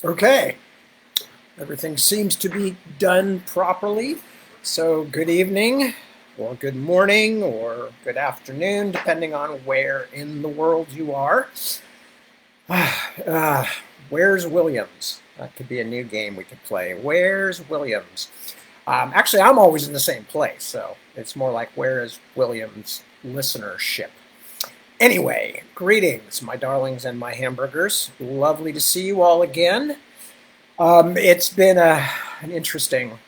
Okay, everything seems to be done properly. So, good evening, or good morning, or good afternoon, depending on where in the world you are. Uh, where's Williams? That could be a new game we could play. Where's Williams? Actually, I'm always in the same place, so it's more like where is Williams listenership? Anyway, greetings, my darlings and my hamburgers. Lovely to see you all again. It's been an interesting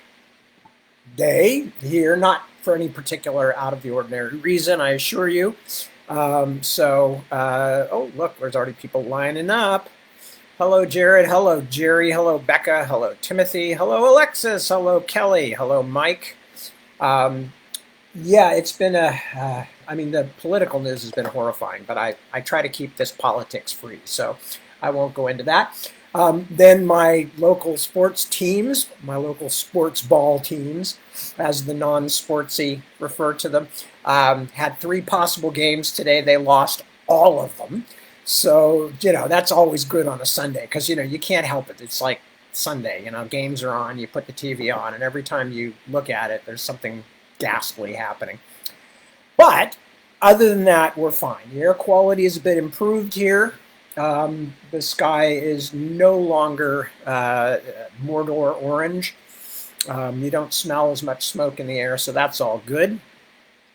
day here, not for any particular out of the ordinary reason, I assure you. Oh, look, there's already people lining up. Hello, Jared. Hello, Jerry. Hello, Becca. Hello, Timothy. Hello, Alexis. Hello, Kelly. Hello, Mike. Um, yeah, it's been I mean, the political news has been horrifying, but I try to keep this politics free, so I won't go into that. Then my local sports teams, my local sports ball teams, as the non-sportsy refer to them, had three possible games today. They lost all of them. So, that's always good on a Sunday because, you can't help it. It's like Sunday, games are on, you put the TV on, and every time you look at it, there's something ghastly happening. But other than that, we're fine. The air quality is a bit improved here. The sky is no longer Mordor orange. You don't smell as much smoke in the air, so that's all good.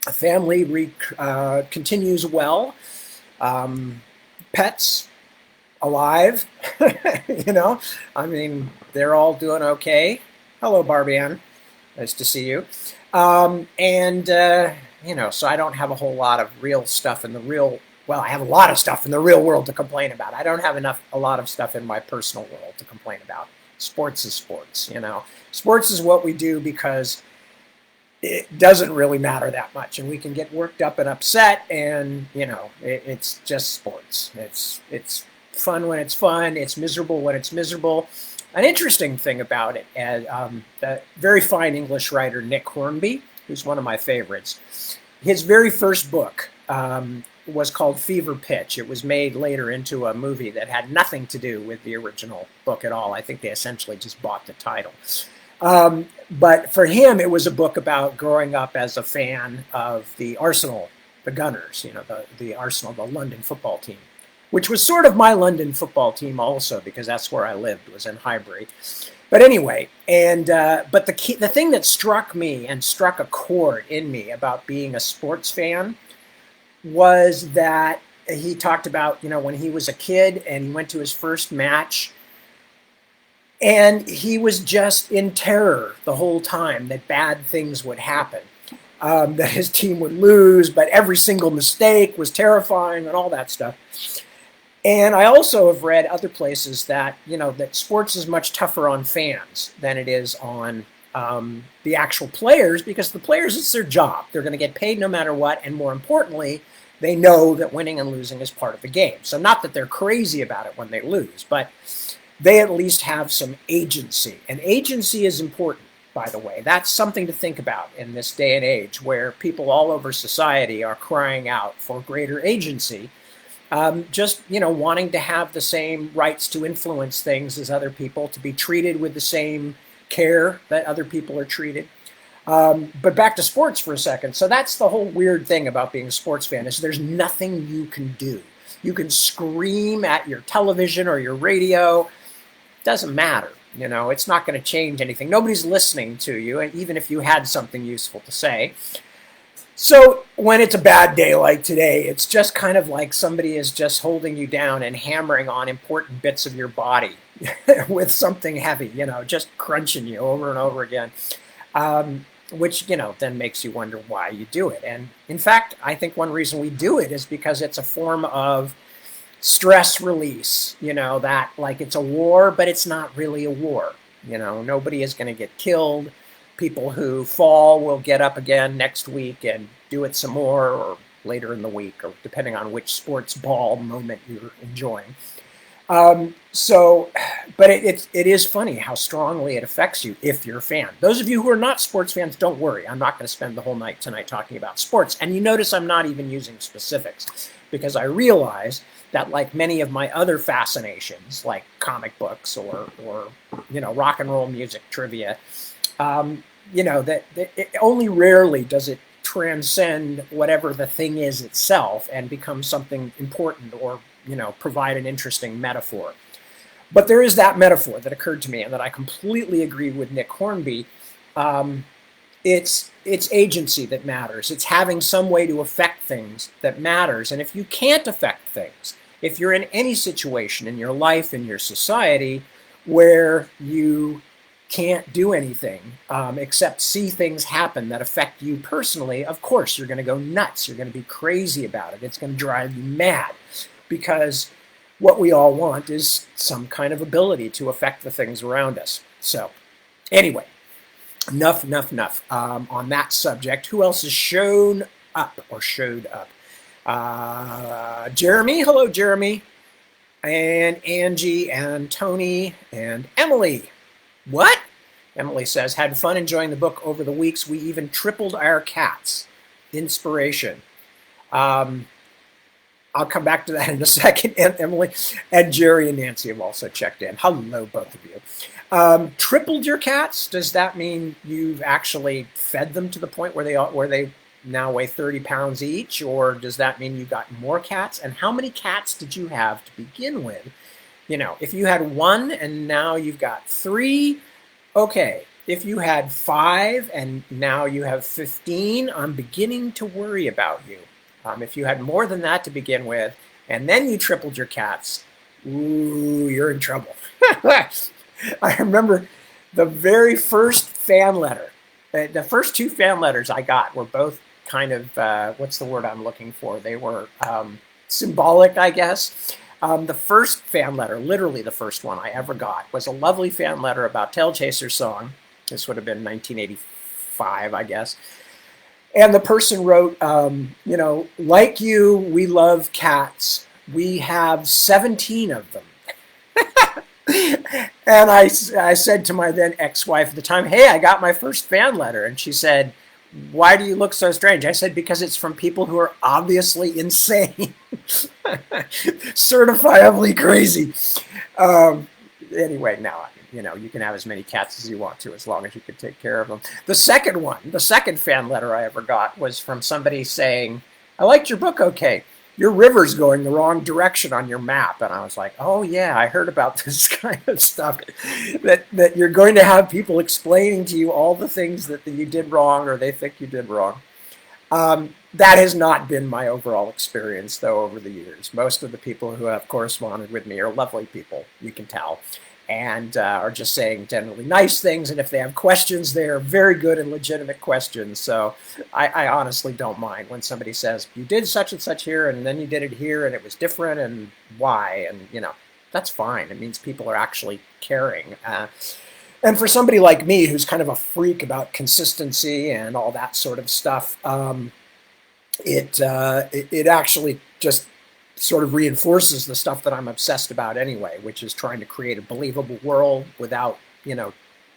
The family continues well. Pets alive. I mean, they're all doing okay. Hello, Barbie Ann. Nice to see you. So I don't have a whole lot of real stuff in the real. Well, I have a lot of stuff in the real world to complain about. I don't have a lot of stuff in my personal world to complain about. Sports is sports, Sports is what we do because it doesn't really matter that much, and we can get worked up and upset, and it's just sports. It's fun when it's fun. It's miserable when it's miserable. An interesting thing about it, the very fine English writer Nick Hornby, who's one of my favorites, his very first book was called Fever Pitch. It was made later into a movie that had nothing to do with the original book at all. I think they essentially just bought the title. But for him, it was a book about growing up as a fan of the Arsenal, the Gunners, the Arsenal, the London football team, which was sort of my London football team also, because that's where I lived, was in Highbury. But anyway, but the thing that struck me and struck a chord in me about being a sports fan was that he talked about, when he was a kid and he went to his first match, and he was just in terror the whole time that bad things would happen, that his team would lose, but every single mistake was terrifying and all that stuff. And I also have read other places that, that sports is much tougher on fans than it is on the actual players, because the players, it's their job. They're going to get paid no matter what. And more importantly, they know that winning and losing is part of the game. So not that they're crazy about it when they lose, but they at least have some agency. And agency is important, by the way. That's something to think about in this day and age where people all over society are crying out for greater agency. Wanting to have the same rights to influence things as other people, to be treated with the same care that other people are treated. But back to sports for a second. So that's the whole weird thing about being a sports fan, is there's nothing you can do. You can scream at your television or your radio. Doesn't matter. It's not going to change anything. Nobody's listening to you, and even if you had something useful to say. So when it's a bad day like today, it's just kind of like somebody is just holding you down and hammering on important bits of your body with something heavy, just crunching you over and over again, which, then makes you wonder why you do it. And in fact, I think one reason we do it is because it's a form of stress release, that like it's a war, but it's not really a war. Nobody is going to get killed. People who fall will get up again next week and do it some more, or later in the week, or depending on which sports ball moment you're enjoying. But it is funny how strongly it affects you if you're a fan. Those of you who are not sports fans, don't worry. I'm not going to spend the whole night tonight talking about sports. And you notice I'm not even using specifics. because I realize that, like many of my other fascinations, like comic books or rock and roll music trivia, that it only rarely does it transcend whatever the thing is itself and become something important or provide an interesting metaphor. But there is that metaphor that occurred to me and that I completely agree with Nick Hornby. It's agency that matters. It's having some way to affect things that matters. And if you can't affect things, if you're in any situation in your life, in your society, where you can't do anything except see things happen that affect you personally, of course you're going to go nuts. You're going to be crazy about it. It's going to drive you mad, because what we all want is some kind of ability to affect the things around us. So anyway, enough on that subject. Who else has showed up? Jeremy. Hello, Jeremy. And Angie and Tony and Emily. What? Emily says, had fun enjoying the book over the weeks. We even tripled our cats. Inspiration. I'll come back to that in a second. And Emily and Jerry and Nancy have also checked in. Hello, both of you. Tripled your cats? Does that mean you've actually fed them to the point where they now weigh 30 pounds each? Or does that mean you got more cats? And how many cats did you have to begin with? If you had one and now you've got 3, okay. If you had 5 and now you have 15, I'm beginning to worry about you. If you had more than that to begin with, and then you tripled your cats, ooh, you're in trouble. I remember the very first fan letter. The first 2 fan letters I got were both kind of, what's the word I'm looking for? They were symbolic, I guess. The first fan letter, literally the first one I ever got, was a lovely fan letter about Tailchaser song. This would have been 1985, I guess. And the person wrote, like you, we love cats. We have 17 of them. And I said to my then ex-wife at the time, hey, I got my first fan letter. And she said, why do you look so strange? I said, because it's from people who are obviously insane. Certifiably crazy. Anyway, now, you can have as many cats as you want to, as long as you can take care of them. The second fan letter I ever got was from somebody saying, I liked your book, okay. Your river's going the wrong direction on your map. And I was like, oh yeah, I heard about this kind of stuff, that you're going to have people explaining to you all the things that you did wrong or they think you did wrong. That has not been my overall experience, though, over the years. Most of the people who have corresponded with me are lovely people, you can tell, and are just saying generally nice things. And if they have questions, they're very good and legitimate questions. So I honestly don't mind when somebody says, you did such and such here, and then you did it here, and it was different, and why? And, that's fine. It means people are actually caring. And for somebody like me, who's kind of a freak about consistency and all that sort of stuff, it actually just sort of reinforces the stuff that I'm obsessed about anyway, which is trying to create a believable world without,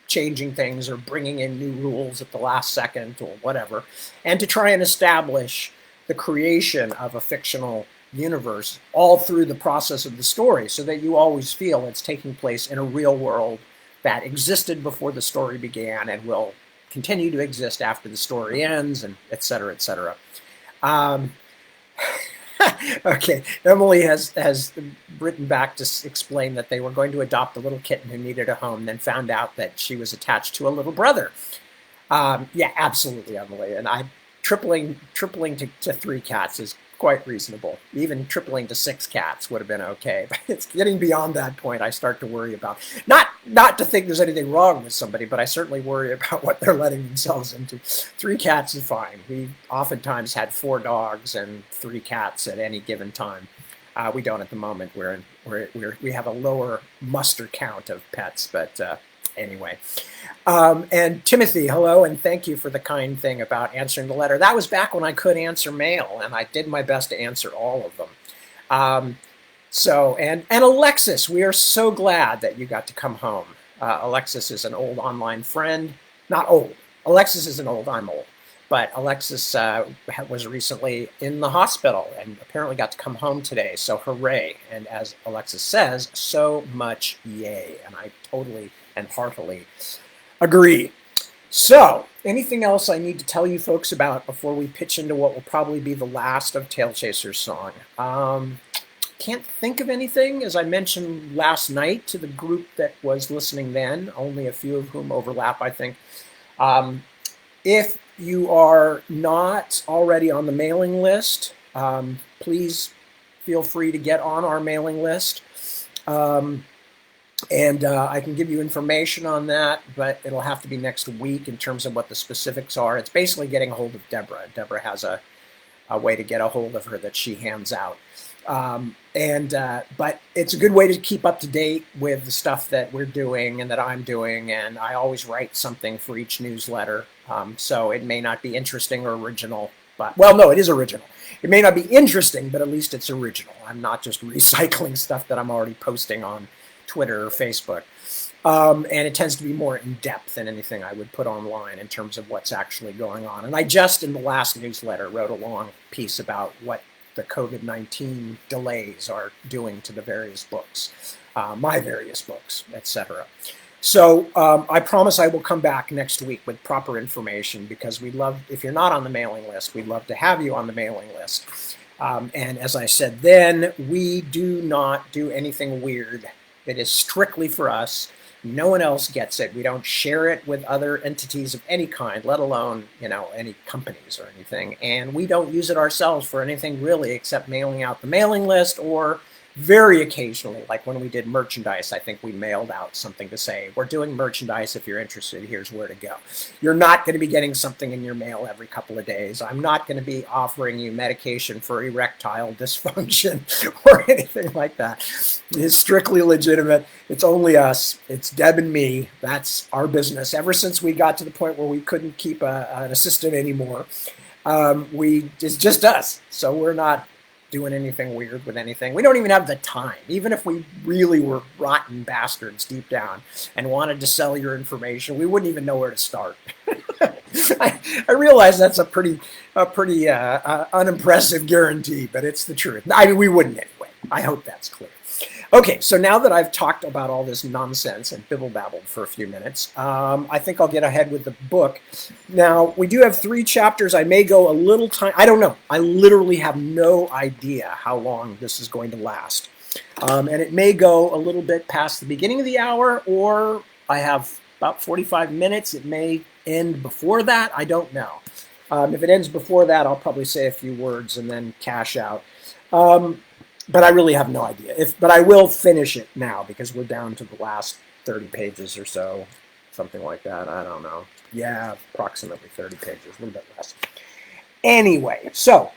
changing things or bringing in new rules at the last second or whatever, and to try and establish the creation of a fictional universe all through the process of the story, so that you always feel it's taking place in a real world that existed before the story began and will continue to exist after the story ends, and et cetera, et cetera. Okay, Emily has written back to explain that they were going to adopt a little kitten who needed a home, then found out that she was attached to a little brother. Yeah, absolutely, Emily. And tripling to 3 cats is quite reasonable. Even tripling to 6 cats would have been okay. But it's getting beyond that point I start to worry about. Not to think there's anything wrong with somebody, but I certainly worry about what they're letting themselves into. 3 cats is fine. We oftentimes had 4 dogs and 3 cats at any given time. We don't at the moment. We have a lower muster count of pets, but anyway. And Timothy, hello, and thank you for the kind thing about answering the letter. That was back when I could answer mail, and I did my best to answer all of them. And Alexis, we are so glad that you got to come home. Alexis is an old online friend. Not old. Alexis isn't old, I'm old. But Alexis was recently in the hospital and apparently got to come home today. So hooray. And as Alexis says, so much yay. And I totally and heartily agree. So, anything else I need to tell you folks about before we pitch into what will probably be the last of Tailchaser's song? Can't think of anything. As I mentioned last night to the group that was listening then, only a few of whom overlap, I think. If you are not already on the mailing list, please feel free to get on our mailing list. And I can give you information on that, but it'll have to be next week in terms of what the specifics are. It's basically getting a hold of Deborah. Deborah has a way to get a hold of her that she hands out. But it's a good way to keep up to date with the stuff that we're doing and that I'm doing. And I always write something for each newsletter. So it may not be interesting or original, but, well, no, it is original. It may not be interesting, but at least it's original. I'm not just recycling stuff that I'm already posting on Twitter or Facebook. And it tends to be more in depth than anything I would put online in terms of what's actually going on. And I just, in the last newsletter, wrote a long piece about what the COVID-19 delays are doing to the various books, my various books, etc. So I promise I will come back next week with proper information, because we'd love, if you're not on the mailing list, we'd love to have you on the mailing list. And as I said then, we do not do anything weird. It is strictly for us. No one else gets it. We don't share it with other entities of any kind, let alone, any companies or anything. And we don't use it ourselves for anything really, except mailing out the mailing list, or very occasionally, like when we did merchandise, I think we mailed out something to say, we're doing merchandise. If you're interested, here's where to go. You're not going to be getting something in your mail every couple of days. I'm not going to be offering you medication for erectile dysfunction or anything like that. It's strictly legitimate. It's only us. It's Deb and me. That's our business. Ever since we got to the point where we couldn't keep an assistant anymore, it's just us. So we're not doing anything weird with anything. We don't even have the time. Even if we really were rotten bastards deep down and wanted to sell your information, we wouldn't even know where to start. I realize that's a pretty unimpressive guarantee, but it's the truth. I mean, we wouldn't anyway. I hope that's clear. Okay, so now that I've talked about all this nonsense and bibble-babbled for a few minutes, I think I'll get ahead with the book. Now, we do have 3 chapters. I may go a little time. I don't know. I literally have no idea how long this is going to last. And it may go a little bit past the beginning of the hour, or I have about 45 minutes. It may end before that. I don't know. If it ends before that, I'll probably say a few words and then cash out. But I really have no idea. But I will finish it now, because we're down to the last 30 pages or so, something like that. I don't know. Yeah, approximately 30 pages, a little bit less. Anyway, so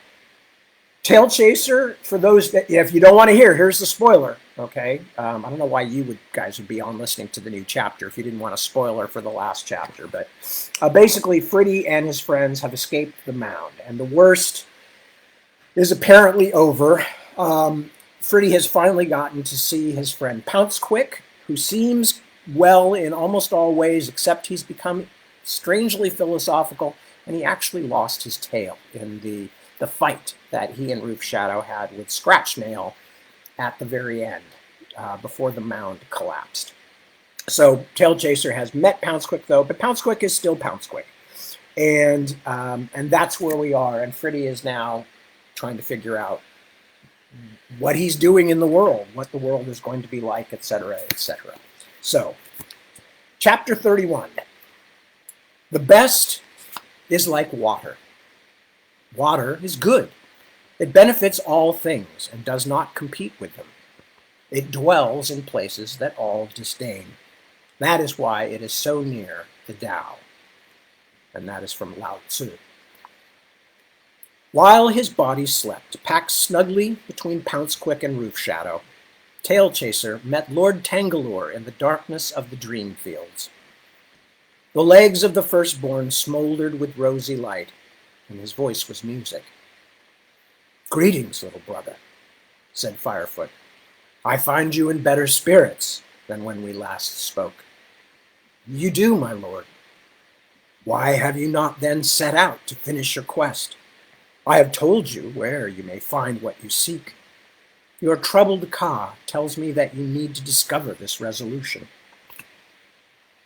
Tailchaser, for those that, if you don't want to hear, here's the spoiler. Okay, I don't know why you guys would be on listening to the new chapter if you didn't want a spoiler for the last chapter. But basically, Friddy and his friends have escaped the mound, and the worst is apparently over. Friddy has finally gotten to see his friend Pouncequick, who seems well in almost all ways, except he's become strangely philosophical, and he actually lost his tail in the fight that he and Roof Shadow had with Scratchnail at the very end, before the mound collapsed. So Tailchaser has met Pouncequick, though, but Pouncequick is still Pouncequick. And that's where we are, and Friddy is now trying to figure out what he's doing in the world, what the world is going to be like, etc., etc. So, chapter 31. The best is like water. Water is good. It benefits all things and does not compete with them. It dwells in places that all disdain. That is why it is so near the Tao. And that is from Lao Tzu. While his body slept, packed snugly between Pouncequick and Roof Shadow, Tailchaser met Lord Tangalore in the darkness of the dream fields. The legs of the firstborn smoldered with rosy light, and his voice was music. "Greetings, little brother," said Firefoot. "I find you in better spirits than when we last spoke." "You do, my lord." Why have you not then set out to finish your quest? I have told you where you may find what you seek. Your troubled Ka tells me that you need to discover this resolution.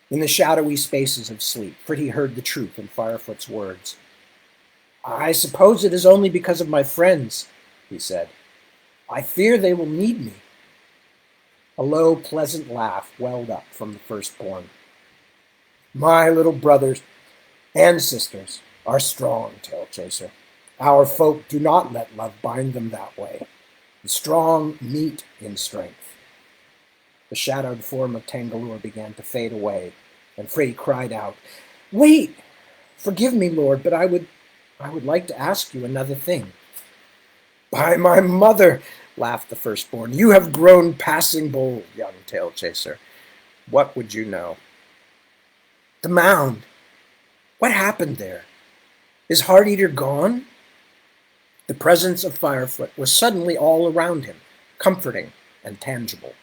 In the shadowy spaces of sleep, Pretty heard the truth in Firefoot's words. I suppose it is only because of my friends, he said. I fear they will need me. A low, pleasant laugh welled up from the firstborn. My little brothers and sisters are strong, Tailchaser. Our folk do not let love bind them that way. The strong meet in strength. The shadowed form of Tangalore began to fade away, and Frey cried out, Wait! Forgive me, Lord, but I would like to ask you another thing. By my mother, laughed the firstborn, you have grown passing bold, young Tailchaser. What would you know? The mound. What happened there? Is Heart-Eater gone? The presence of Firefoot was suddenly all around him, comforting and tangible.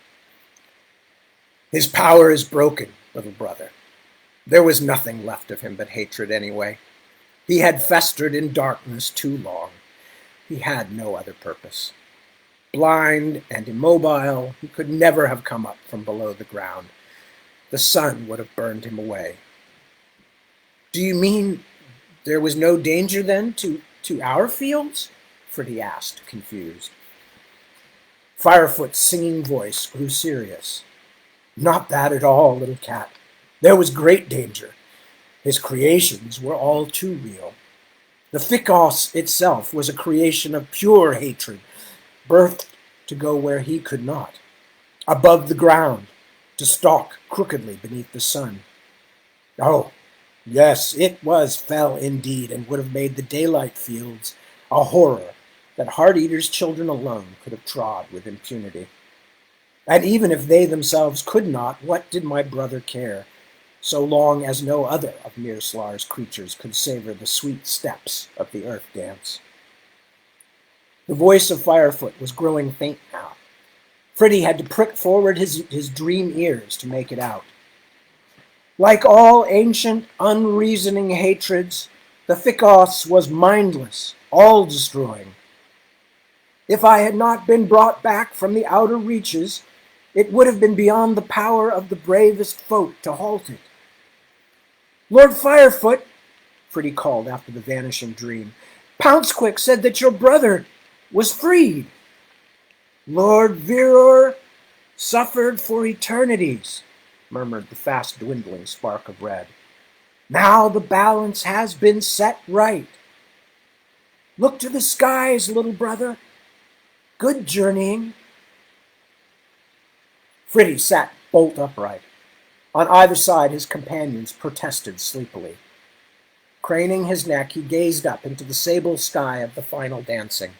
His power is broken, little brother. There was nothing left of him but hatred anyway. He had festered in darkness too long. He had no other purpose. Blind and immobile, he could never have come up from below the ground. The sun would have burned him away. Do you mean there was no danger then to our fields? Fritty asked, confused. Firefoot's singing voice grew serious. Not that at all, little cat. There was great danger. His creations were all too real. The Ficos itself was a creation of pure hatred, birthed to go where he could not, above the ground, to stalk crookedly beneath the sun. Oh, yes, it was fell indeed, and would have made the daylight fields a horror that Heart-Eater's children alone could have trod with impunity. And even if they themselves could not, what did my brother care, so long as no other of Mirslar's creatures could savor the sweet steps of the earth dance? The voice of Firefoot was growing faint now. Fritty had to prick forward his dream ears to make it out. Like all ancient, unreasoning hatreds, the Ficos was mindless, all-destroying. If I had not been brought back from the outer reaches, it would have been beyond the power of the bravest folk to halt it. Lord Firefoot, Fritty called after the vanishing dream, Pouncequick said that your brother was freed. Lord Viror suffered for eternities, murmured the fast-dwindling spark of red. Now the balance has been set right. Look to the skies, little brother. Good journeying. Fritty sat bolt upright. On either side, his companions protested sleepily. Craning his neck, he gazed up into the sable sky of the final dancing.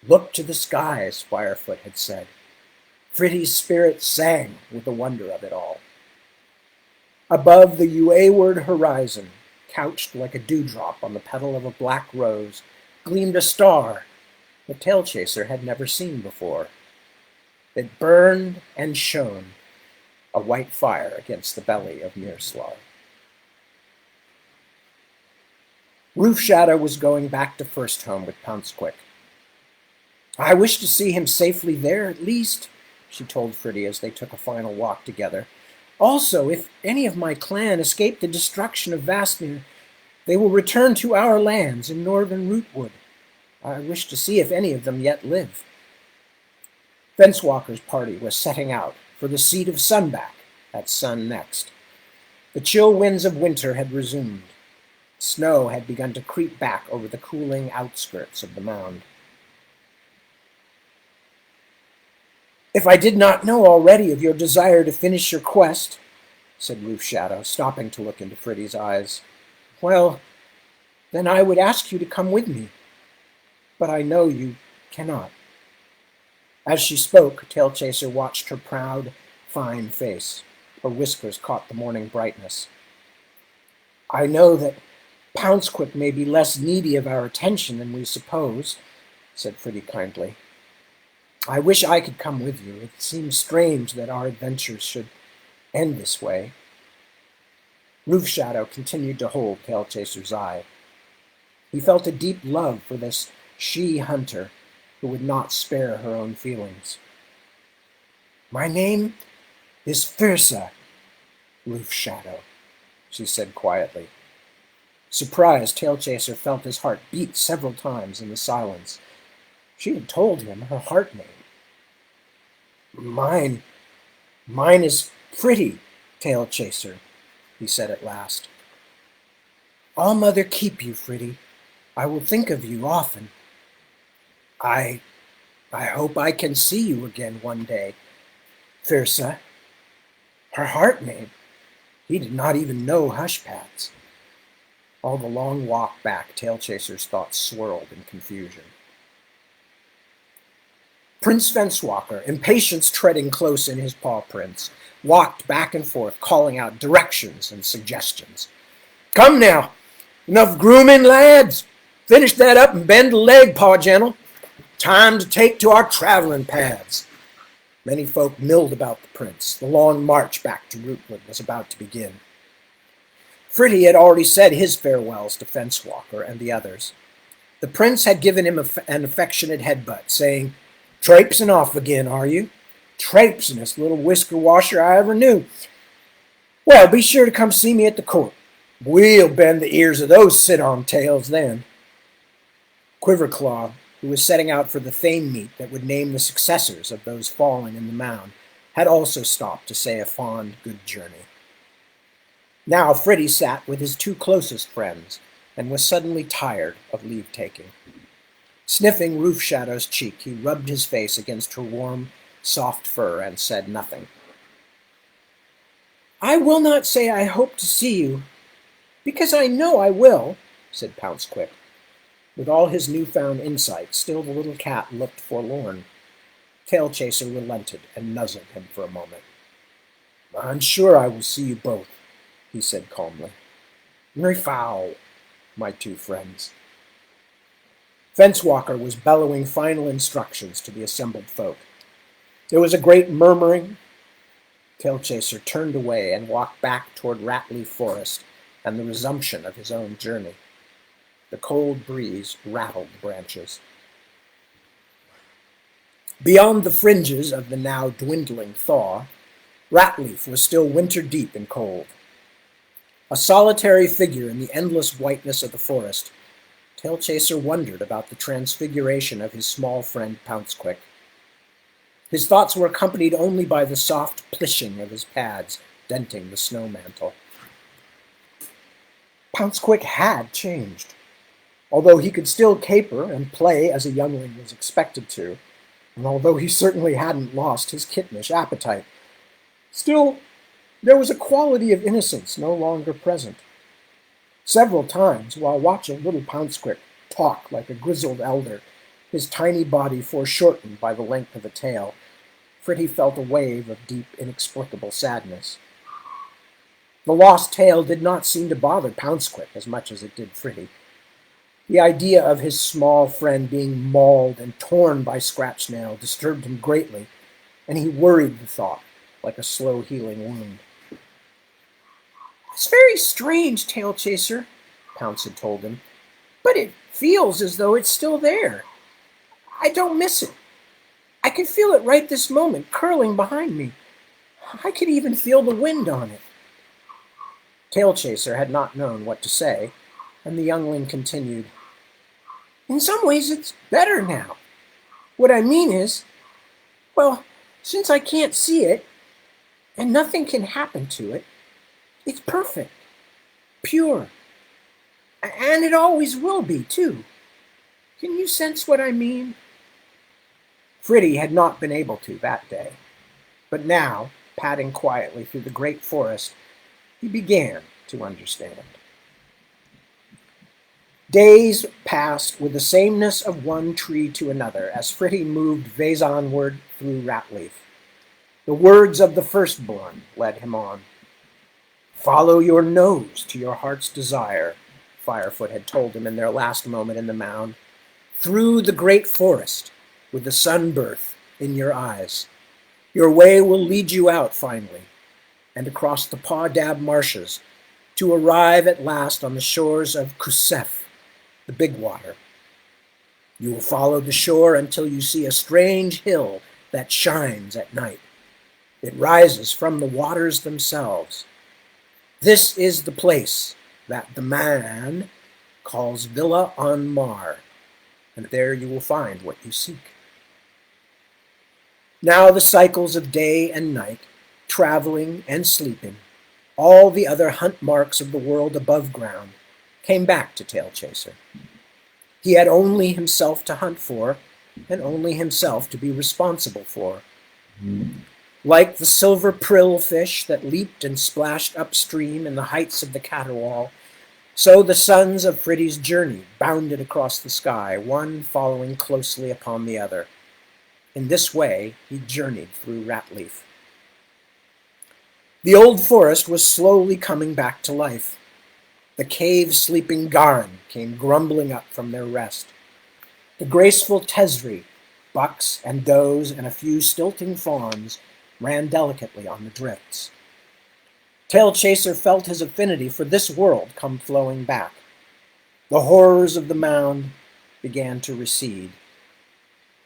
Look to the skies, Firefoot had said. Fritty's spirit sang with the wonder of it all. Above the Uaward horizon, couched like a dewdrop on the petal of a black rose, gleamed a star the Tailchaser had never seen before. It burned and shone, a white fire against the belly of Mirslar. Roof Shadow was going back to First Home with Pouncequick. I wish to see him safely there, at least, she told Fritty as they took a final walk together. Also, if any of my clan escape the destruction of Vastmir, they will return to our lands in northern Rootwood. I wish to see if any of them yet live. Fencewalker's party was setting out for the seat of Sunback at Sun Next. The chill winds of winter had resumed. Snow had begun to creep back over the cooling outskirts of the mound. If I did not know already of your desire to finish your quest, said Roof Shadow, stopping to look into Fritty's eyes, well, then I would ask you to come with me. But I know you cannot. As she spoke, Tailchaser watched her proud, fine face. Her whiskers caught the morning brightness. I know that Pouncequick may be less needy of our attention than we suppose, said Fritty kindly. I wish I could come with you. It seems strange that our adventures should end this way. Roof Shadow continued to hold Tailchaser's eye. He felt a deep love for this she-hunter who would not spare her own feelings. "My name is Thyrsa, Roof Shadow," she said quietly. Surprised, Tailchaser felt his heart beat several times in the silence. She had told him her heart name. Mine is Pretty, Tailchaser," he said at last. "All Mother keep you, Fritty. I will think of you often. I hope I can see you again one day, Thyrsa." Her heart name. He did not even know Hushpats. All the long walk back, Tailchaser's thoughts swirled in confusion. Prince Fencewalker, impatience treading close in his paw prints, walked back and forth, calling out directions and suggestions. "Come now! Enough grooming, lads! Finish that up and bend a leg, Paw Gentle. Time to take to our traveling paths." Many folk milled about the prince. The long march back to Rootwood was about to begin. Fritty had already said his farewells to Fencewalker and the others. The prince had given him an affectionate headbutt, saying, "Traipsing off again, are you? Traipsingest little whisker washer I ever knew. Well, be sure to come see me at the court. We'll bend the ears of those sit-on tails then." Quiverclaw, who was setting out for the Thane meet that would name the successors of those fallen in the mound, had also stopped to say a fond good journey. Now Fritty sat with his two closest friends and was suddenly tired of leave-taking. Sniffing Roof Shadow's cheek, he rubbed his face against her warm, soft fur and said nothing. "I will not say I hope to see you, because I know I will," said Pouncequick. With all his newfound insight, still the little cat looked forlorn. Tailchaser relented and nuzzled him for a moment. "I'm sure I will see you both," he said calmly. "Very foul, my two friends." Fencewalker was bellowing final instructions to the assembled folk. There was a great murmuring. Tailchaser turned away and walked back toward Ratleaf Forest and the resumption of his own journey. The cold breeze rattled the branches. Beyond the fringes of the now dwindling thaw, Ratleaf was still winter-deep in cold. A solitary figure in the endless whiteness of the forest, Tailchaser wondered about the transfiguration of his small friend Pouncequick. His thoughts were accompanied only by the soft plishing of his pads denting the snow mantle. Pouncequick had changed. Although he could still caper and play as a youngling was expected to, and although he certainly hadn't lost his kittenish appetite, still there was a quality of innocence no longer present. Several times, while watching little Pouncequick talk like a grizzled elder, his tiny body foreshortened by the length of a tail, Fritty felt a wave of deep, inexplicable sadness. The lost tail did not seem to bother Pouncequick as much as it did Fritty. The idea of his small friend being mauled and torn by Scratchnail disturbed him greatly, and he worried the thought like a slow-healing wound. "It's very strange, Tailchaser," Pounce had told him, "but it feels as though it's still there. I don't miss it. I can feel it right this moment, curling behind me. I can even feel the wind on it." Tailchaser had not known what to say, and the youngling continued, "In some ways it's better now. What I mean is, well, since I can't see it, and nothing can happen to it, it's perfect, pure, and it always will be, too. Can you sense what I mean?" Fritty had not been able to that day, but now, padding quietly through the great forest, he began to understand. Days passed with the sameness of one tree to another as Fritty moved vaisonward through Ratleaf. The words of the firstborn led him on. "Follow your nose to your heart's desire," Firefoot had told him in their last moment in the mound. "Through the great forest, with the sunbirth in your eyes. Your way will lead you out finally, and across the Paw Dab marshes to arrive at last on the shores of Kusef, the big water. You will follow the shore until you see a strange hill that shines at night. It rises from the waters themselves. This is the place that the man calls Villa on Mar, and there you will find what you seek. Now the cycles of day and night, traveling and sleeping, all the other hunt marks of the world above ground, came back to Tailchaser. He had only himself to hunt for, and only himself to be responsible for. Like the silver prill fish that leaped and splashed upstream in the heights of the caterwaul, so the sons of Friddy's journey bounded across the sky, one following closely upon the other. In this way he journeyed through Ratleaf. The old forest was slowly coming back to life. The cave-sleeping Garn came grumbling up from their rest. The graceful Tesri, bucks and does and a few stilting fawns, ran delicately on the drifts. Tailchaser felt his affinity for this world come flowing back. The horrors of the mound began to recede.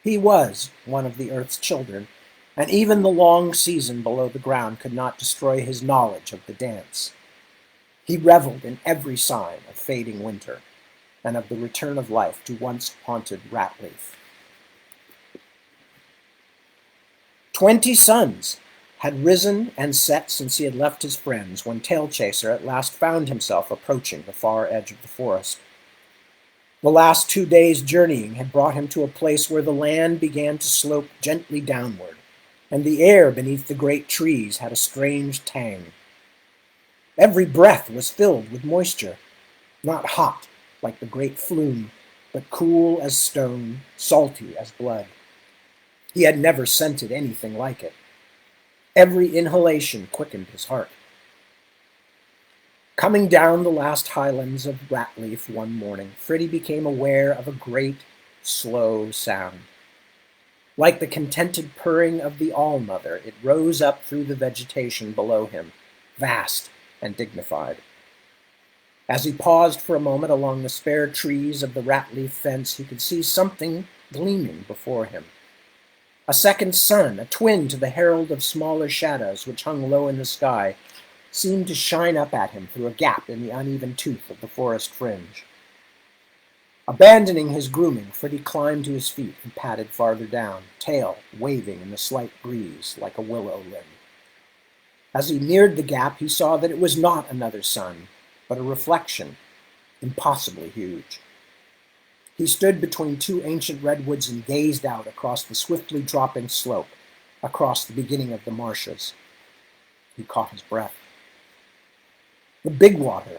He was one of the earth's children, and even the long season below the ground could not destroy his knowledge of the dance. He reveled in every sign of fading winter, and of the return of life to once haunted Ratleaf. 20 suns had risen and set since he had left his friends, when Tailchaser at last found himself approaching the far edge of the forest. The last 2 days' journeying had brought him to a place where the land began to slope gently downward, and the air beneath the great trees had a strange tang. Every breath was filled with moisture, not hot like the great flume, but cool as stone, salty as blood. He had never scented anything like it. Every inhalation quickened his heart. Coming down the last highlands of Ratleaf one morning, Friddy became aware of a great, slow sound. Like the contented purring of the All-Mother, it rose up through the vegetation below him, vast and dignified. As he paused for a moment along the spare trees of the Ratleaf fence, he could see something gleaming before him. A second sun, a twin to the herald of smaller shadows which hung low in the sky, seemed to shine up at him through a gap in the uneven tooth of the forest fringe. Abandoning his grooming, Friddy climbed to his feet and padded farther down, tail waving in the slight breeze like a willow limb. As he neared the gap, he saw that it was not another sun, but a reflection, impossibly huge. He stood between two ancient redwoods and gazed out across the swiftly dropping slope, across the beginning of the marshes. He caught his breath. The big water,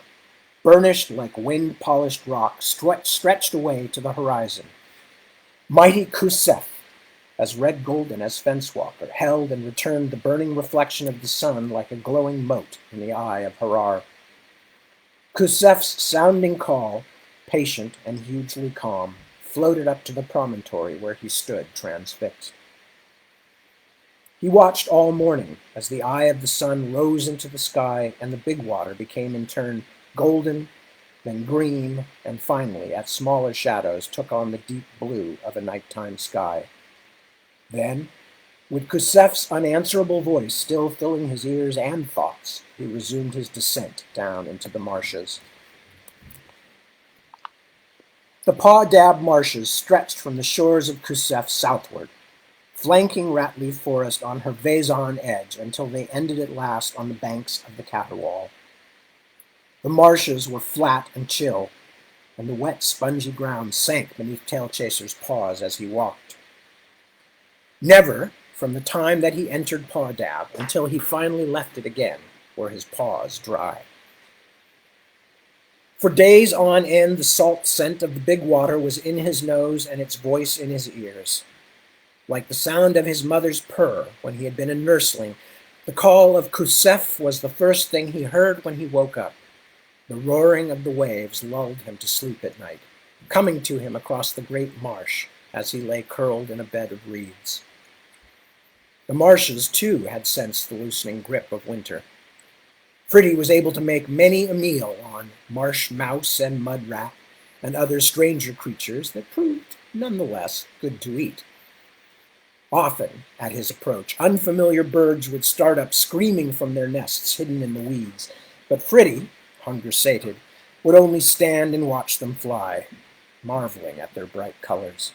burnished like wind-polished rock, stretched away to the horizon. Mighty Kusef, as red-golden as Fencewalker, held and returned the burning reflection of the sun like a glowing mote in the eye of Harar. Kusef's sounding call, patient and hugely calm, floated up to the promontory where he stood transfixed. He watched all morning as the eye of the sun rose into the sky and the big water became in turn golden, then green, and finally, at smaller shadows, took on the deep blue of a nighttime sky. Then, with Kusef's unanswerable voice still filling his ears and thoughts, he resumed his descent down into the marshes. The Paw Dab marshes stretched from the shores of Kusef southward, flanking Ratleaf Forest on her Vezon edge until they ended at last on the banks of the Caterwaul. The marshes were flat and chill, and the wet, spongy ground sank beneath Tailchaser's paws as he walked. Never, from the time that he entered Paw Dab until he finally left it again, were his paws dry. For days on end, the salt scent of the big water was in his nose and its voice in his ears. Like the sound of his mother's purr when he had been a nursling, the call of Kusef was the first thing he heard when he woke up. The roaring of the waves lulled him to sleep at night, coming to him across the great marsh as he lay curled in a bed of reeds. The marshes, too, had sensed the loosening grip of winter. Fritty was able to make many a meal on marsh mouse and mud rat and other stranger creatures that proved nonetheless good to eat. Often, at his approach, unfamiliar birds would start up screaming from their nests hidden in the weeds, but Fritty, hunger sated, would only stand and watch them fly, marveling at their bright colors.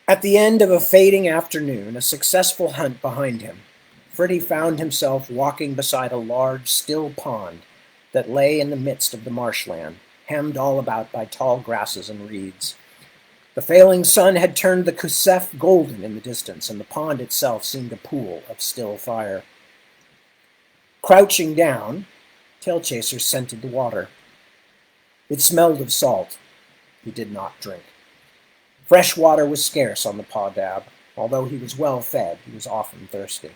At the end of a fading afternoon, a successful hunt behind him, Fritty found himself walking beside a large, still pond that lay in the midst of the marshland, hemmed all about by tall grasses and reeds. The failing sun had turned the kusef golden in the distance, and the pond itself seemed a pool of still fire. Crouching down, Tailchaser scented the water. It smelled of salt. He did not drink. Fresh water was scarce on the Pawdab. Although he was well fed, he was often thirsty.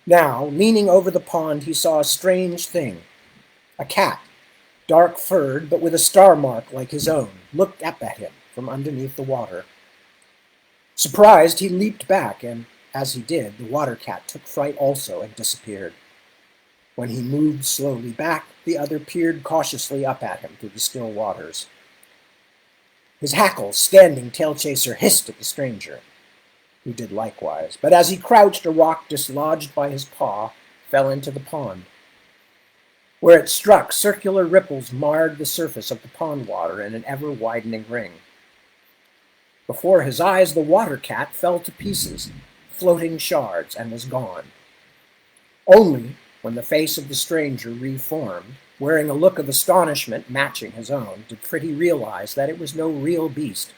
Now, leaning over the pond, he saw a strange thing. A cat, dark-furred but with a star mark like his own, looked up at him from underneath the water. Surprised, he leaped back, and as he did, the water cat took fright also and disappeared. When he moved slowly back, the other peered cautiously up at him through the still waters. His hackles, standing, Tailchaser hissed at the stranger, who did likewise, but as he crouched, a rock dislodged by his paw fell into the pond. Where it struck, circular ripples marred the surface of the pond water in an ever-widening ring. Before his eyes, the water cat fell to pieces, floating shards, and was gone. Only when the face of the stranger reformed, wearing a look of astonishment matching his own, did Fritty realize that it was no real beast,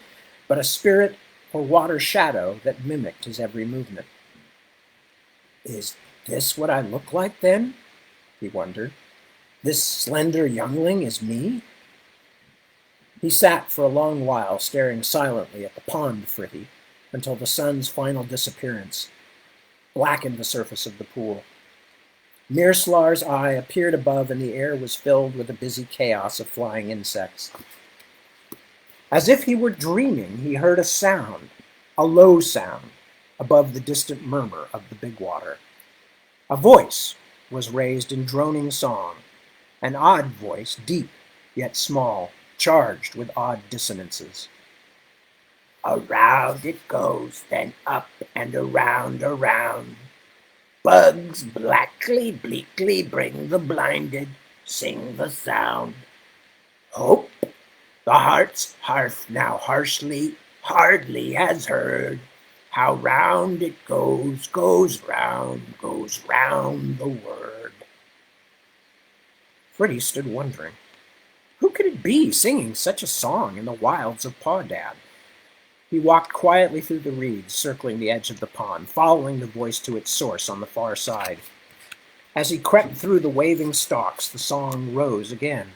but a spirit or water shadow that mimicked his every movement. "Is this what I look like, then?" he wondered. "This slender youngling is me?" He sat for a long while, staring silently at the pond Fritty, until the sun's final disappearance blackened the surface of the pool. Mirslar's eye appeared above, and the air was filled with a busy chaos of flying insects. As if he were dreaming, he heard a sound, a low sound, above the distant murmur of the big water. A voice was raised in droning song, an odd voice, deep yet small, charged with odd dissonances. "Around it goes, then up and around, around. Bugs blackly, bleakly bring the blinded, sing the sound. Hope, the heart's hearth now harshly, hardly has heard how round it goes round the word." Fritty stood wondering. Who could it be singing such a song in the wilds of Pawdab? He walked quietly through the reeds, circling the edge of the pond, following the voice to its source on the far side. As he crept through the waving stalks, the song rose again.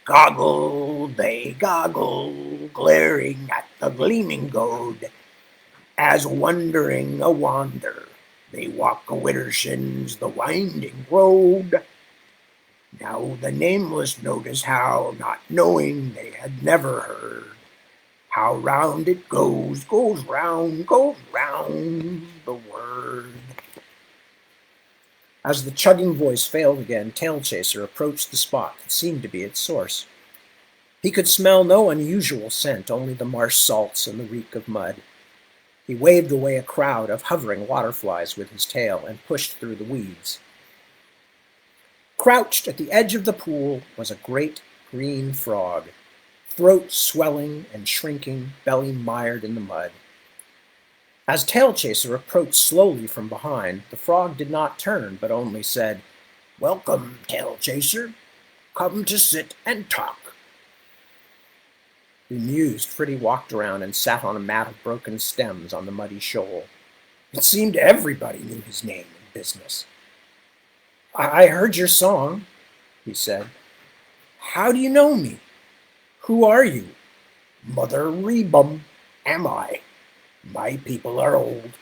"Goggle, they goggle, glaring at the gleaming goad. As wondering a wander, they walk a widdershins the winding road. Now the nameless notice how, not knowing they had never heard, how round it goes round the word." As the chugging voice failed again, Tailchaser approached the spot that seemed to be its source. He could smell no unusual scent, only the marsh salts and the reek of mud. He waved away a crowd of hovering waterflies with his tail and pushed through the weeds. Crouched at the edge of the pool was a great green frog, throat swelling and shrinking, belly mired in the mud. As Tailchaser approached slowly from behind, the frog did not turn, but only said, "Welcome, Tailchaser. Come to sit and talk." Bemused, Fritty walked around and sat on a mat of broken stems on the muddy shoal. It seemed everybody knew his name and business. I heard your song," he said. "How do you know me? Who are you?" "Mother Rebum am I. My people are old.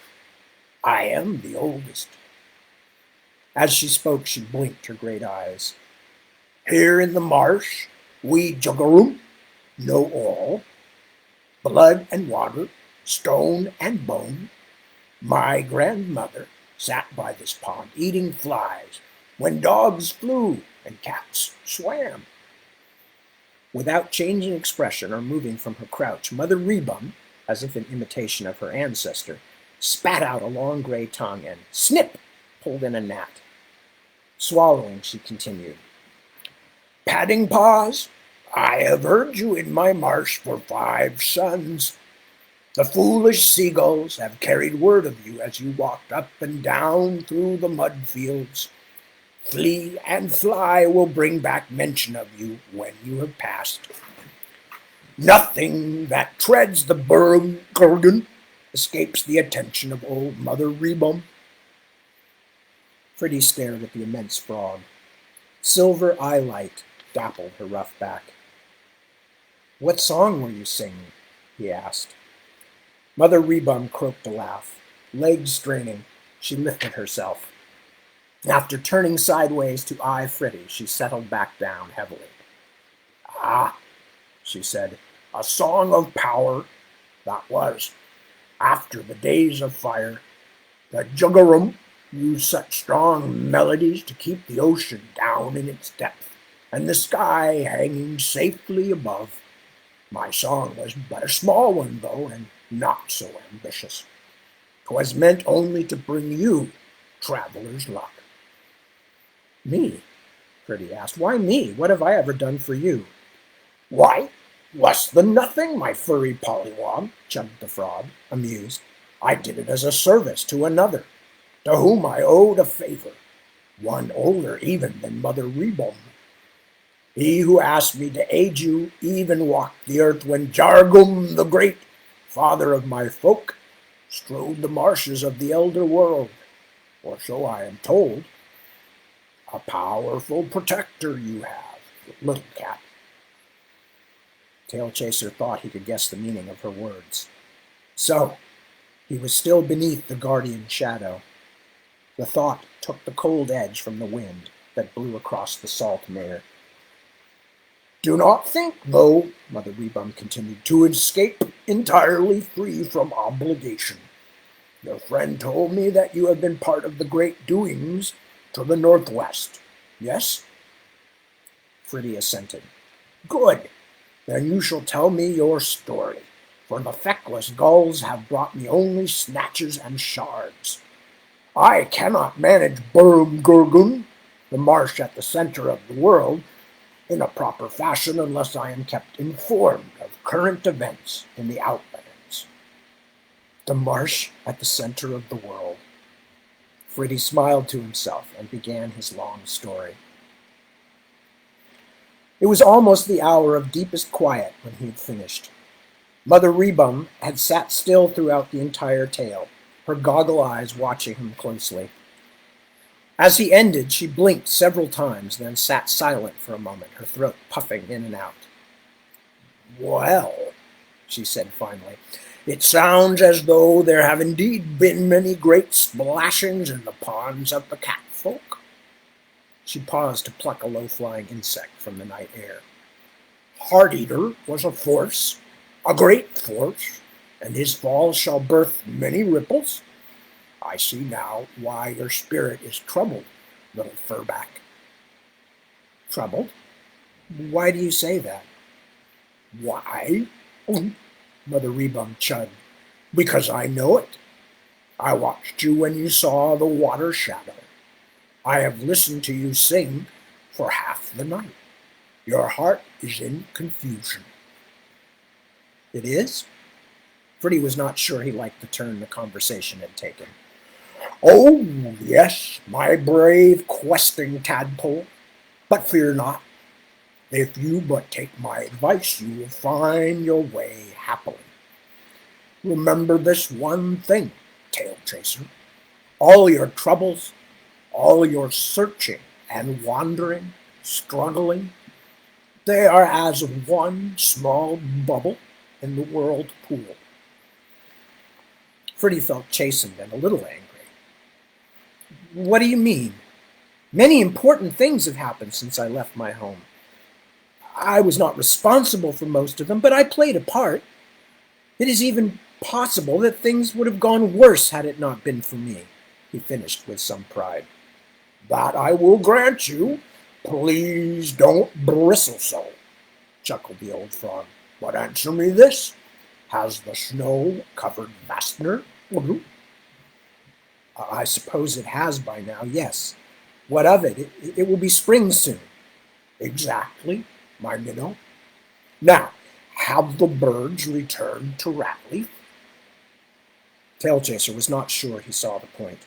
I am the oldest." As she spoke, she blinked her great eyes. "Here in the marsh, we juggaroom know all. Blood and water, stone and bone. My grandmother sat by this pond eating flies when dogs flew and cats swam. Without changing expression or moving from her crouch, Mother Rebum, as if in imitation of her ancestor, spat out a long gray tongue and, snip, pulled in a gnat. Swallowing, she continued, "Padding paws, I have heard you in my marsh for 5 suns. The foolish seagulls have carried word of you as you walked up and down through the mud fields. Flea and fly will bring back mention of you when you have passed. Nothing that treads the Burgurgan escapes the attention of old Mother Rebum." Fritty stared at the immense frog. Silver eye light dappled her rough back. "What song were you singing?" he asked. Mother Rebum croaked a laugh. Legs straining, she lifted herself. After turning sideways to eye Fritty, she settled back down heavily. "Ah," she said, "a song of power, that was. After the days of fire, the Juggarum used such strong melodies to keep the ocean down in its depth, and the sky hanging safely above. My song was but a small one, though, and not so ambitious. 'Twas meant only to bring you traveler's luck." "Me?" Fritty asked. "Why me? What have I ever done for you?" "Why, less than nothing, my furry pollywog," chugged the frog, amused. "I did it as a service to another, to whom I owed a favor, one older even than Mother Rebum. He who asked me to aid you even walked the earth when Jargum the Great, father of my folk, strode the marshes of the elder world, or so I am told. A powerful protector you have, little cat." Tailchaser thought he could guess the meaning of her words. So, he was still beneath the guardian shadow. The thought took the cold edge from the wind that blew across the salt mere. "Do not think, though," Mother Rebum continued, "to escape entirely free from obligation. Your friend told me that you have been part of the great doings to the northwest. Yes?" Fritty assented. "Good. Then you shall tell me your story, for the feckless gulls have brought me only snatches and shards. I cannot manage Burgurgun, the marsh at the center of the world, in a proper fashion unless I am kept informed of current events in the outlands." The marsh at the center of the world. Fritty smiled to himself and began his long story. It was almost the hour of deepest quiet when he had finished. Mother Rebum had sat still throughout the entire tale, her goggle eyes watching him closely. As he ended, she blinked several times, then sat silent for a moment, her throat puffing in and out. "Well," she said finally, "it sounds as though there have indeed been many great splashings in the ponds of the catfolk." She paused to pluck a low-flying insect from the night air. "Heart-eater was a force, a great force, and his fall shall birth many ripples. I see now why your spirit is troubled, little furback." "Troubled? Why do you say that?" "Why?" Mother Rebum chugged. "Because I know it. I watched you when you saw the water shadow. I have listened to you sing for half the night. Your heart is in confusion." "It is?" Fritty was not sure he liked the turn the conversation had taken. "Oh, yes, my brave questing tadpole. But fear not. If you but take my advice, you will find your way happily. Remember this one thing, Tailchaser. All your troubles, all your searching and wandering, struggling, they are as one small bubble in the world pool." Fritty felt chastened and a little angry. "What do you mean? Many important things have happened since I left my home. I was not responsible for most of them, but I played a part. It is even possible that things would have gone worse had it not been for me, he finished with some pride. That I will grant you. Please don't bristle so, chuckled the old frog. But answer me this. Has the snow covered Vastner? I suppose it has by now, yes. What of it? It will be spring soon. Exactly, my minnow. Now, have the birds returned to Ratleaf? Tailchaser was not sure he saw the point.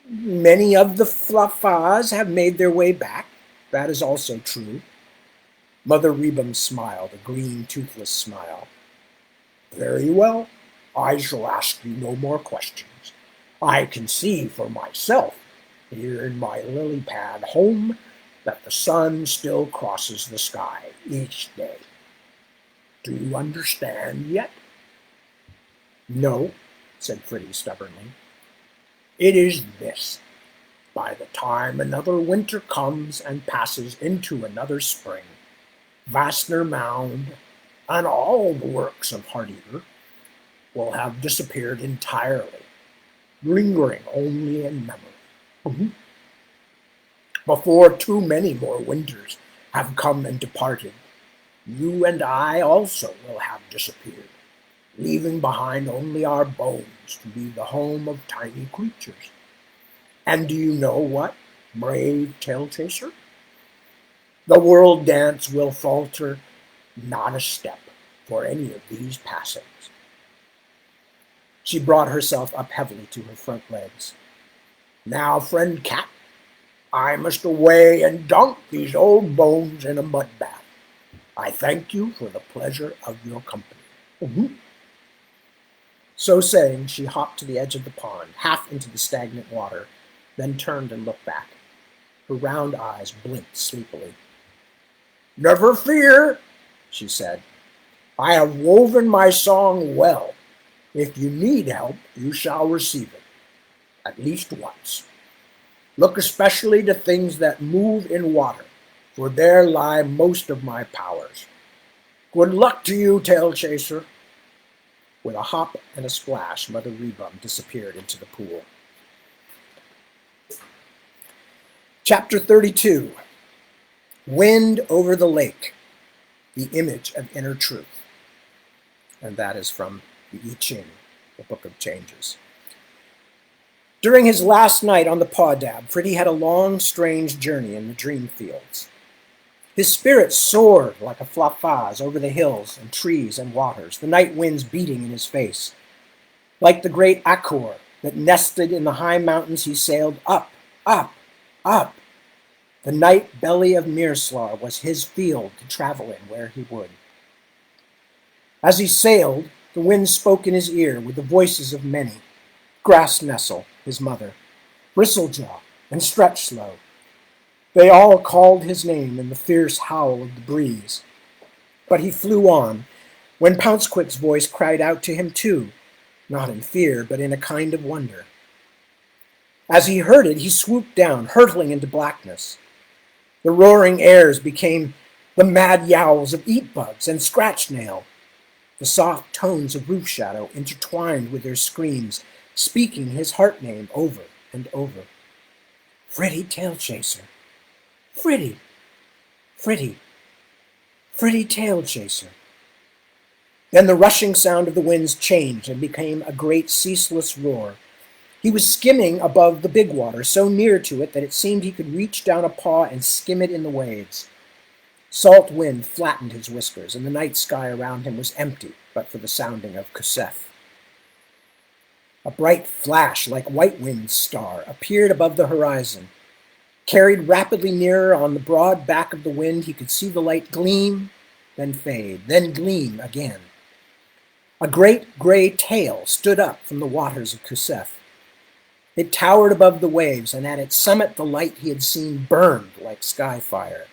Many of the fluffas have made their way back. That is also true. Mother Rebum smiled, a green, toothless smile. Very well. I shall ask you no more questions. I can see for myself, here in my lily pad home, that the sun still crosses the sky each day. Do you understand yet? No, said Fritty stubbornly. It is this. By the time another winter comes and passes into another spring, Vastner Mound and all the works of Hearteater will have disappeared entirely, lingering only in memory. Before too many more winters have come and departed, you and I also will have disappeared, leaving behind only our bones to be the home of tiny creatures. And do you know what, brave Tailchaser? The world dance will falter not a step for any of these passings. She brought herself up heavily to her front legs. Now, friend cat, I must away and dunk these old bones in a mud bath. I thank you for the pleasure of your company. So saying, she hopped to the edge of the pond, half into the stagnant water, then turned and looked back. Her round eyes blinked sleepily. Never fear, she said. I have woven my song well. If you need help, you shall receive it, at least once. Look especially to things that move in water, for there lie most of my powers. Good luck to you, Tailchaser. With a hop and a splash, Mother Rebum disappeared into the pool. Chapter 32. Wind over the lake, the image of inner truth. And that is from the I Ching, the Book of Changes. During his last night on the Pawdab, Fritty had a long, strange journey in the dream fields. His spirit soared like a flafaz over the hills and trees and waters, the night winds beating in his face. Like the great Akor that nested in the high mountains, he sailed up, up, up. The night belly of Mirslar was his field to travel in where he would. As he sailed, the wind spoke in his ear with the voices of many. Grass Nestle, his mother, Bristlejaw, and Stretchslow. They all called his name in the fierce howl of the breeze. But he flew on, when Pouncequick's voice cried out to him too, not in fear, but in a kind of wonder. As he heard it, he swooped down, hurtling into blackness. The roaring airs became the mad yowls of Eatbugs and Scratchnail. The soft tones of Roof Shadow intertwined with their screams, speaking his heart name over and over. Fritty Tailchaser. Fritty. Fritty. Fritty Tailchaser. Then the rushing sound of the winds changed and became a great ceaseless roar. He was skimming above the big water, so near to it that it seemed he could reach down a paw and skim it in the waves. Salt wind flattened his whiskers, and the night sky around him was empty, but for the sounding of Kusef. A bright flash, like White Wind's star, appeared above the horizon. Carried rapidly nearer on the broad back of the wind, he could see the light gleam, then fade, then gleam again. A great gray tail stood up from the waters of Kusef. It towered above the waves, and at its summit the light he had seen burned like sky fire.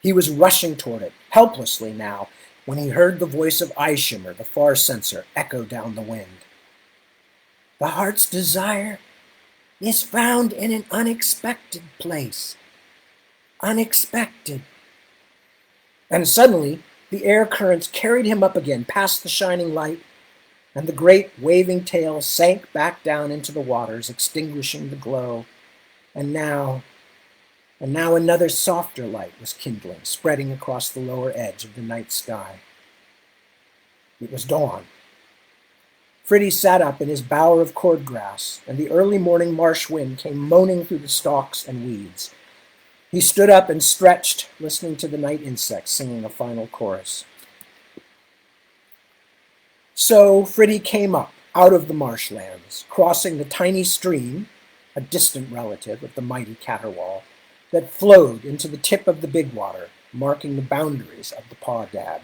He was rushing toward it, helplessly now, when he heard the voice of Eyeshimmer, the far censor, echo down the wind. The heart's desire is found in an unexpected place. Unexpected. And suddenly, the air currents carried him up again, past the shining light, and the great waving tail sank back down into the waters, extinguishing the glow. And now another softer light was kindling, spreading across the lower edge of the night sky. It was dawn. Fritty sat up in his bower of cordgrass, and the early morning marsh wind came moaning through the stalks and weeds. He stood up and stretched, listening to the night insects singing a final chorus. So Fritty came up out of the marshlands, crossing the tiny stream, a distant relative of the mighty caterwaul, that flowed into the tip of the big water, marking the boundaries of the Pawdad.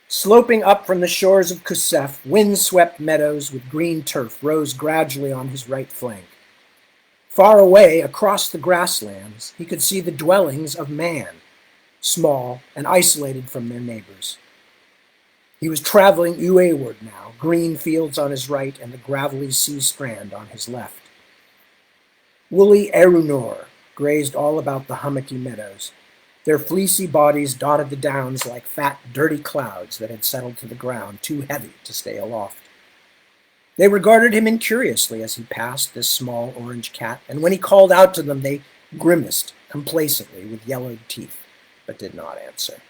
Sloping up from the shores of Kusef, wind-swept meadows with green turf rose gradually on his right flank. Far away, across the grasslands, he could see the dwellings of man, small and isolated from their neighbors. He was traveling Ueward now, green fields on his right and the gravelly sea strand on his left. Woolly Erunor grazed all about the hummocky meadows. Their fleecy bodies dotted the downs like fat, dirty clouds that had settled to the ground, too heavy to stay aloft. They regarded him incuriously as he passed, this small orange cat, and when he called out to them, they grimaced complacently with yellowed teeth, but did not answer.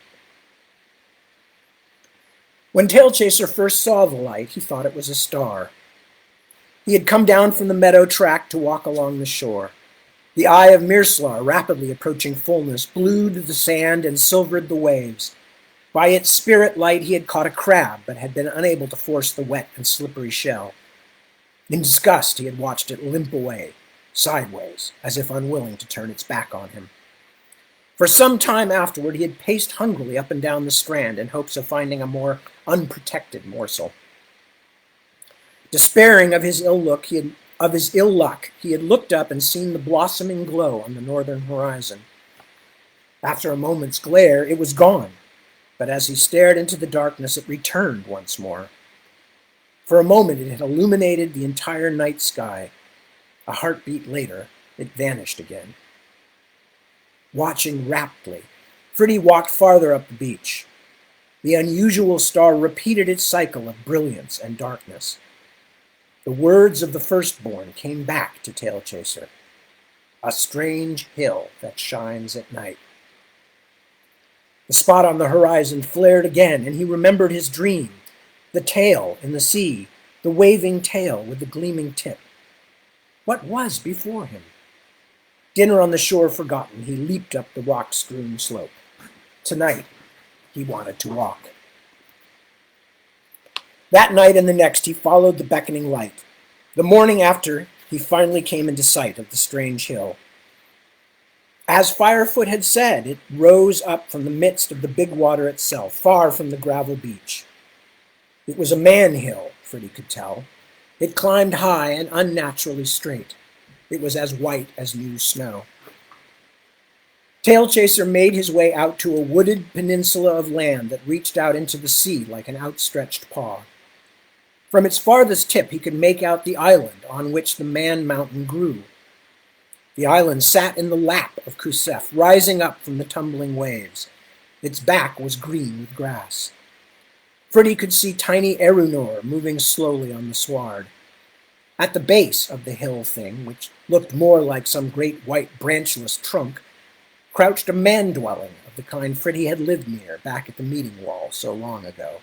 When Tailchaser first saw the light, he thought it was a star. He had come down from the meadow track to walk along the shore. The eye of Mirslar, rapidly approaching fullness, blued the sand and silvered the waves. By its spirit light he had caught a crab, but had been unable to force the wet and slippery shell. In disgust he had watched it limp away, sideways, as if unwilling to turn its back on him. For some time afterward he had paced hungrily up and down the strand in hopes of finding a more unprotected morsel. Despairing of his ill luck, he had looked up and seen the blossoming glow on the northern horizon. After a moment's glare, it was gone, but as he stared into the darkness, it returned once more. For a moment, it had illuminated the entire night sky. A heartbeat later, it vanished again. Watching raptly, Fritty walked farther up the beach. The unusual star repeated its cycle of brilliance and darkness. The words of the firstborn came back to Tailchaser. A strange hill that shines at night. The spot on the horizon flared again, and he remembered his dream. The tail in the sea, the waving tail with the gleaming tip. What was before him? Dinner on the shore forgotten, he leaped up the rock-strewn slope. Tonight, he wanted to walk. That night and the next, he followed the beckoning light. The morning after, he finally came into sight of the strange hill. As Firefoot had said, it rose up from the midst of the big water itself, far from the gravel beach. It was a man-hill, Fritty could tell. It climbed high and unnaturally straight. It was as white as new snow. Tailchaser made his way out to a wooded peninsula of land that reached out into the sea like an outstretched paw. From its farthest tip, he could make out the island on which the Man Mountain grew. The island sat in the lap of Kusef, rising up from the tumbling waves. Its back was green with grass. Fritty could see tiny Erunor moving slowly on the sward. At the base of the hill thing, which looked more like some great white branchless trunk, crouched a man-dwelling of the kind Fritty had lived near back at the meeting wall so long ago.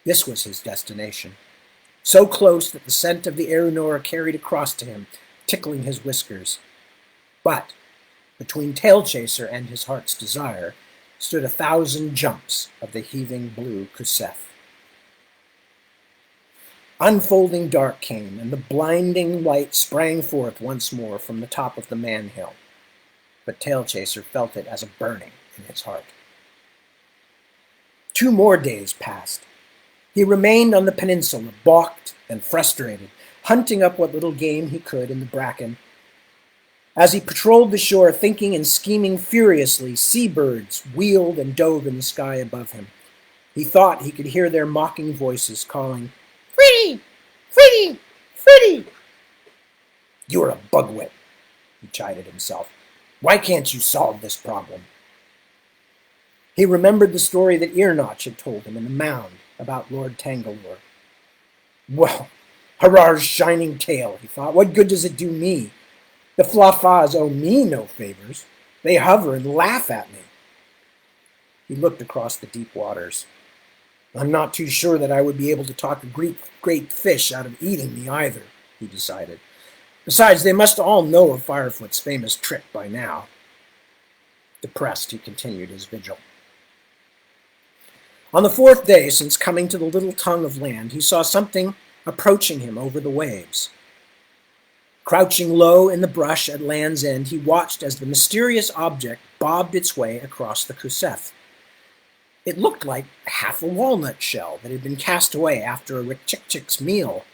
This was his destination, so close that the scent of the Erunor carried across to him, tickling his whiskers. But between Tailchaser and his heart's desire stood 1,000 jumps of the heaving blue Kusef. Unfolding dark came, and the blinding light sprang forth once more from the top of the man-hill. But Tailchaser felt it as a burning in his heart. 2 more days passed. He remained on the peninsula, balked and frustrated, hunting up what little game he could in the bracken. As he patrolled the shore, thinking and scheming furiously, seabirds wheeled and dove in the sky above him. He thought he could hear their mocking voices calling, "Fritty! Fritty! Fritty!" "You're a bugwit," he chided himself. "Why can't you solve this problem?" He remembered the story that Earnotch had told him in the mound about Lord Tangalore. Well, hurrah's shining tail, he thought. What good does it do me? The Flafas owe me no favors. They hover and laugh at me. He looked across the deep waters. I'm not too sure that I would be able to talk a great fish out of eating me either, he decided. Besides, they must all know of Firefoot's famous trick by now. Depressed, he continued his vigil. On the fourth day since coming to the little tongue of land, he saw something approaching him over the waves. Crouching low in the brush at land's end, he watched as the mysterious object bobbed its way across the Kusef. It looked like half a walnut shell that had been cast away after a Rikchikchik's meal,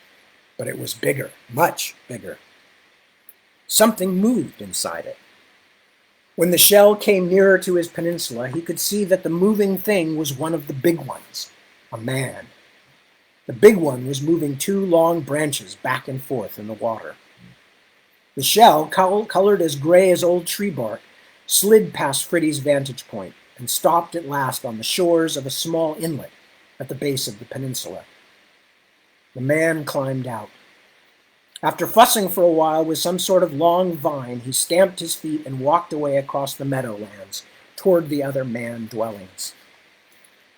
but it was bigger, much bigger. Something moved inside it. When the shell came nearer to his peninsula, he could see that the moving thing was one of the big ones, a man. The big one was moving two long branches back and forth in the water. The shell, colored as gray as old tree bark, slid past Fritty's vantage point and stopped at last on the shores of a small inlet at the base of the peninsula. The man climbed out. After fussing for a while with some sort of long vine, he stamped his feet and walked away across the meadowlands toward the other man dwellings.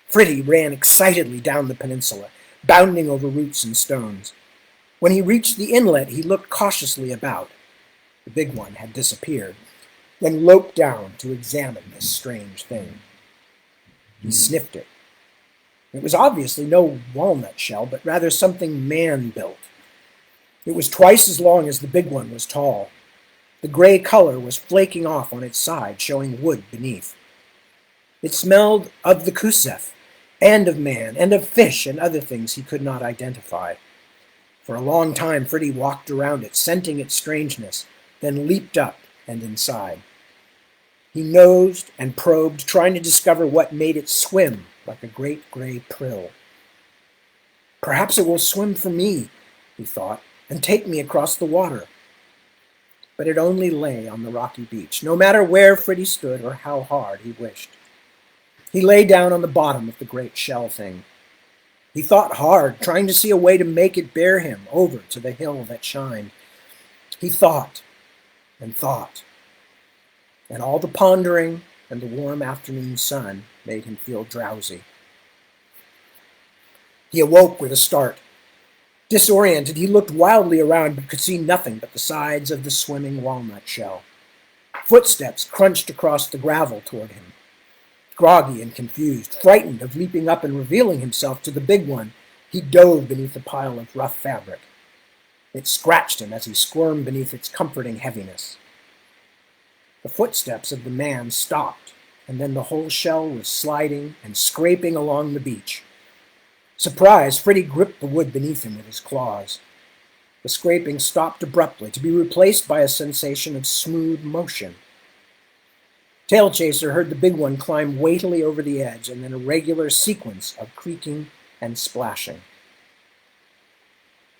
Fritty ran excitedly down the peninsula, bounding over roots and stones. When he reached the inlet, he looked cautiously about. The big one had disappeared, then loped down to examine this strange thing. He sniffed it. It was obviously no walnut shell, but rather something man-built. It was twice as long as the big one was tall. The gray color was flaking off on its side, showing wood beneath. It smelled of the Kusef, and of man, and of fish and other things he could not identify. For a long time, Fritty walked around it, scenting its strangeness, then leaped up and inside. He nosed and probed, trying to discover what made it swim like a great gray prill. Perhaps it will swim for me, he thought, and take me across the water. But it only lay on the rocky beach, no matter where Fritty stood or how hard he wished. He lay down on the bottom of the great shell thing. He thought hard, trying to see a way to make it bear him over to the hill that shined. He thought, and all the pondering and the warm afternoon sun made him feel drowsy. He awoke with a start. Disoriented, he looked wildly around but could see nothing but the sides of the swimming walnut shell. Footsteps crunched across the gravel toward him. Groggy and confused, frightened of leaping up and revealing himself to the big one, he dove beneath a pile of rough fabric. It scratched him as he squirmed beneath its comforting heaviness. The footsteps of the man stopped, and then the whole shell was sliding and scraping along the beach. Surprised, Fritty gripped the wood beneath him with his claws. The scraping stopped abruptly, to be replaced by a sensation of smooth motion. Tailchaser heard the big one climb weightily over the edge, and then a regular sequence of creaking and splashing.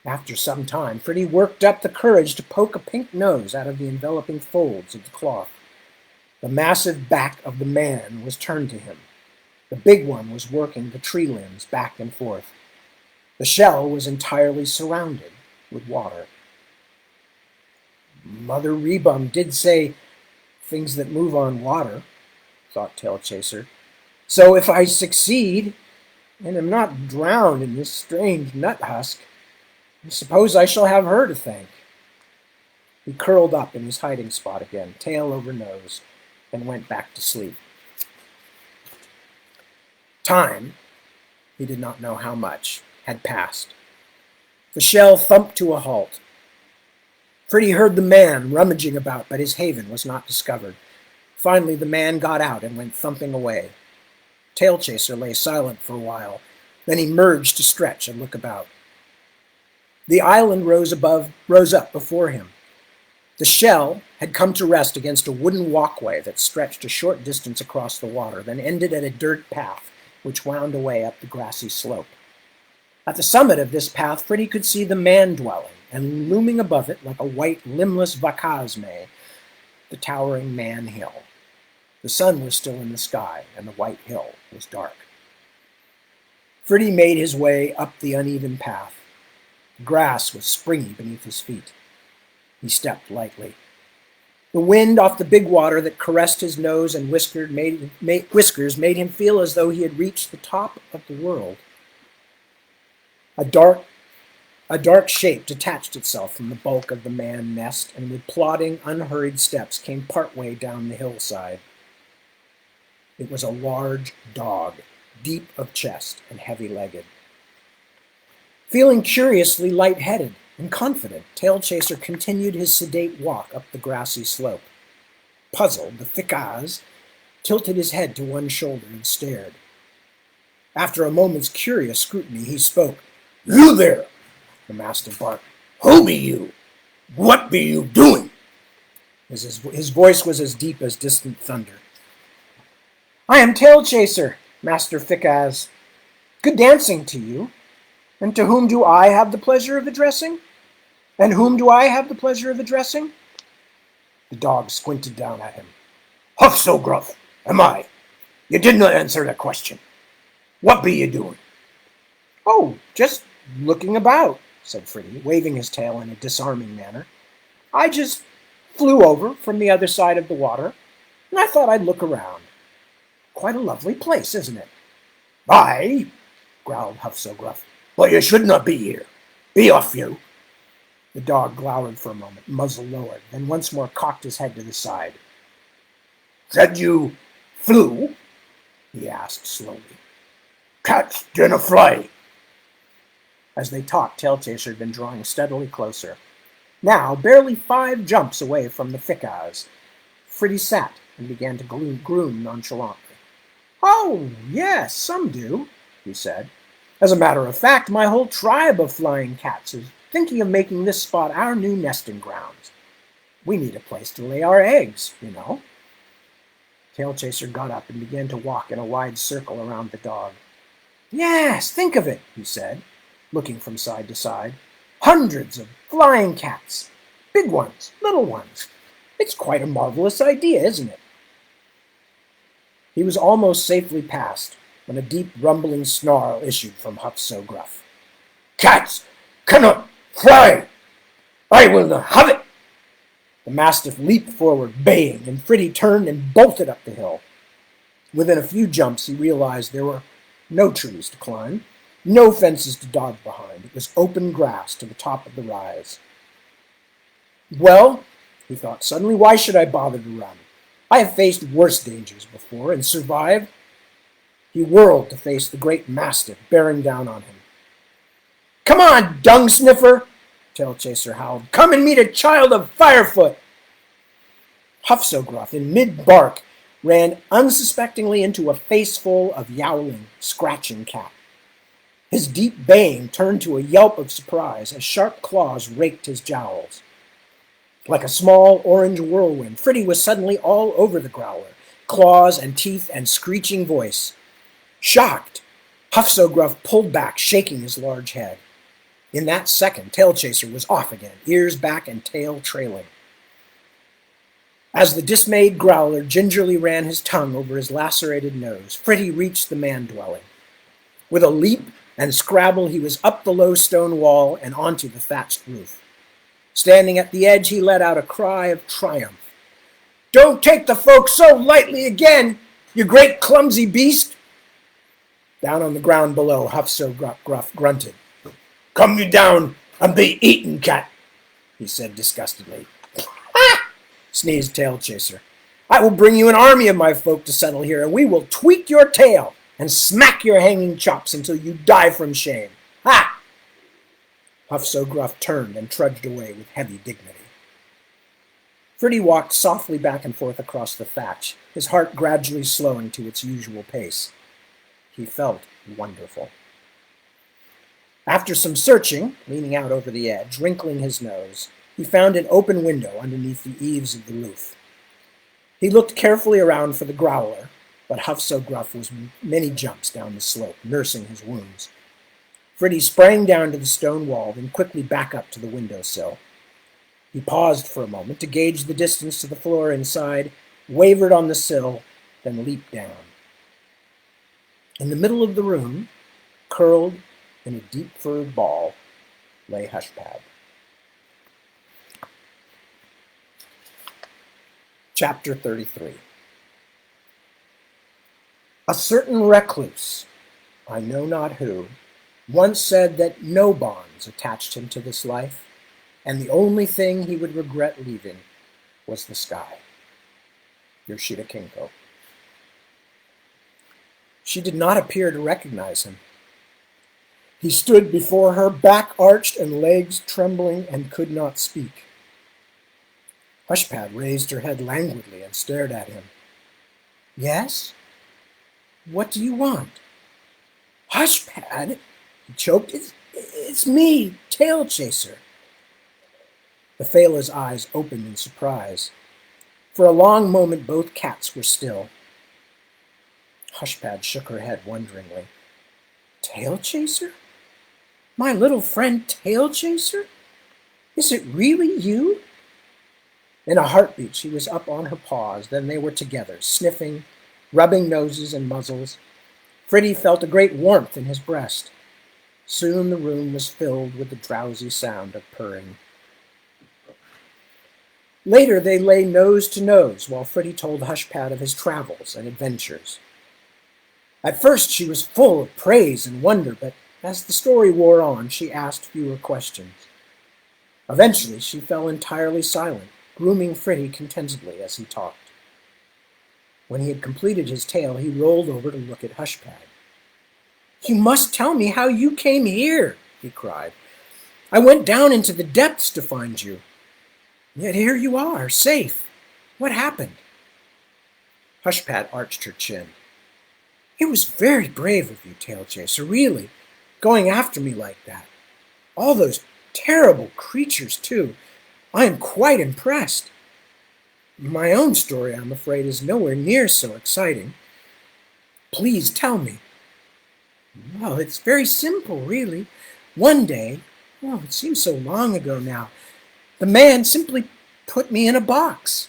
After some time, Fritty worked up the courage to poke a pink nose out of the enveloping folds of the cloth. The massive back of the man was turned to him. The big one was working the tree limbs back and forth. The shell was entirely surrounded with water. Mother Rebum did say things that move on water, thought Tailchaser. So if I succeed, and am not drowned in this strange nut husk, I suppose I shall have her to thank. He curled up in his hiding spot again, tail over nose, and went back to sleep. Time, he did not know how much, had passed. The shell thumped to a halt. Fritty heard the man rummaging about, but his haven was not discovered. Finally, the man got out and went thumping away. Tailchaser lay silent for a while. Then he emerged to stretch and look about. The island rose up before him. The shell had come to rest against a wooden walkway that stretched a short distance across the water, then ended at a dirt path which wound away up the grassy slope. At the summit of this path, Fritty could see the man dwelling, and looming above it like a white, limbless vacasme, the towering man hill. The sun was still in the sky, and the white hill was dark. Fritty made his way up the uneven path. Grass was springy beneath his feet. He stepped lightly. The wind off the big water that caressed his nose and whiskers made him feel as though he had reached the top of the world. A dark shape detached itself from the bulk of the man nest and with plodding, unhurried steps came partway down the hillside. It was a large dog, deep of chest and heavy-legged. Feeling curiously light-headed and confident, Tailchaser continued his sedate walk up the grassy slope. Puzzled, the Pt.16 tilted his head to one shoulder and stared. After a moment's curious scrutiny, he spoke. "You there!" the mastiff barked. "Who be you? What be you doing?" His voice was as deep as distant thunder. "I am Tailchaser, Master Pt.16. Good dancing to you. And to whom do I have the pleasure of addressing? And whom do I have the pleasure of addressing?" The dog squinted down at him. "Huff so gruff, am I? You did not answer the question. What be you doing?" "Oh, just looking about," said Fritty, waving his tail in a disarming manner. "I just flew over from the other side of the water, and I thought I'd look around. Quite a lovely place, isn't it?" "Aye," growled Huff so gruff. "But you should not be here. Be off you." The dog glowered for a moment, muzzle lowered, then once more cocked his head to the side. "Said you flew?" he asked slowly. "Catch dinna fly." As they talked, Tailchaser had been drawing steadily closer. Now, barely 5 jumps away from the Pt.16, Fritty sat and began to groom nonchalantly. "Oh, yes, some do," he said. "As a matter of fact, my whole tribe of flying cats is thinking of making this spot our new nesting grounds. We need a place to lay our eggs, you know." Tailchaser got up and began to walk in a wide circle around the dog. "Yes, think of it," he said, looking from side to side. "Hundreds of flying cats. Big ones, little ones. It's quite a marvelous idea, isn't it?" He was almost safely past when a deep rumbling snarl issued from Huff so gruff. "Cats cannot fly! I will not have it!" The mastiff leaped forward, baying, and Fritty turned and bolted up the hill. Within a few jumps, he realized there were no trees to climb, no fences to dodge behind. It was open grass to the top of the rise. "Well," he thought suddenly, "why should I bother to run? I have faced worse dangers before and survived." He whirled to face the great mastiff bearing down on him. "Come on, dung sniffer!" Tailchaser howled. "Come and meet a child of Firefoot!" Huff so gruff, in mid-bark, ran unsuspectingly into a faceful of yowling, scratching cat. His deep baying turned to a yelp of surprise as sharp claws raked his jowls. Like a small orange whirlwind, Fritty was suddenly all over the growler, claws and teeth and screeching voice. Shocked, Huff so gruff pulled back, shaking his large head. In that second, Tailchaser was off again, ears back and tail trailing. As the dismayed growler gingerly ran his tongue over his lacerated nose, Fritty reached the man-dwelling. With a leap and scrabble, he was up the low stone wall and onto the thatched roof. Standing at the edge, he let out a cry of triumph. "Don't take the folk so lightly again, you great clumsy beast!" Down on the ground below, Huff so gruff grunted. "Come you down and be eaten, cat," he said disgustedly. "Ha!" sneezed Tailchaser. "I will bring you an army of my folk to settle here, and we will tweak your tail and smack your hanging chops until you die from shame. Ha!" Huff so gruff turned and trudged away with heavy dignity. Fritty walked softly back and forth across the thatch, his heart gradually slowing to its usual pace. He felt wonderful. After some searching, leaning out over the edge, wrinkling his nose, he found an open window underneath the eaves of the roof. He looked carefully around for the growler, but Huff so gruff was many jumps down the slope, nursing his wounds. Fritty sprang down to the stone wall, then quickly back up to the windowsill. He paused for a moment to gauge the distance to the floor inside, wavered on the sill, then leaped down. In the middle of the room, curled in a deep-furred ball, lay Hushpad. Chapter 33. A certain recluse, I know not who, once said that no bonds attached him to this life, and the only thing he would regret leaving was the sky. Yoshida Kinko. She did not appear to recognize him. He stood before her, back arched and legs trembling, and could not speak. Hushpad raised her head languidly and stared at him. Yes? What do you want? Hushpad, he choked. It's me, Tailchaser. The Phelan's eyes opened in surprise. For a long moment both cats were still. Hushpad shook her head wonderingly. Tailchaser? My little friend Tailchaser? Is it really you? In a heartbeat she was up on her paws, then they were together, sniffing, rubbing noses and muzzles. Fritty felt a great warmth in his breast. Soon the room was filled with the drowsy sound of purring. Later they lay nose to nose while Fritty told Hushpad of his travels and adventures. At first she was full of praise and wonder, but as the story wore on, she asked fewer questions. Eventually she fell entirely silent, grooming Fritty contentedly as he talked. When he had completed his tale, he rolled over to look at Hushpad. You must tell me how you came here, he cried. I went down into the depths to find you. Yet here you are, safe. What happened? Hushpad arched her chin. It was very brave of you, Tailchaser, really, going after me like that. All those terrible creatures, too. I am quite impressed. My own story, I'm afraid, is nowhere near so exciting. Please tell me. Well, it's very simple, really. One day, it seems so long ago now, the man simply put me in a box.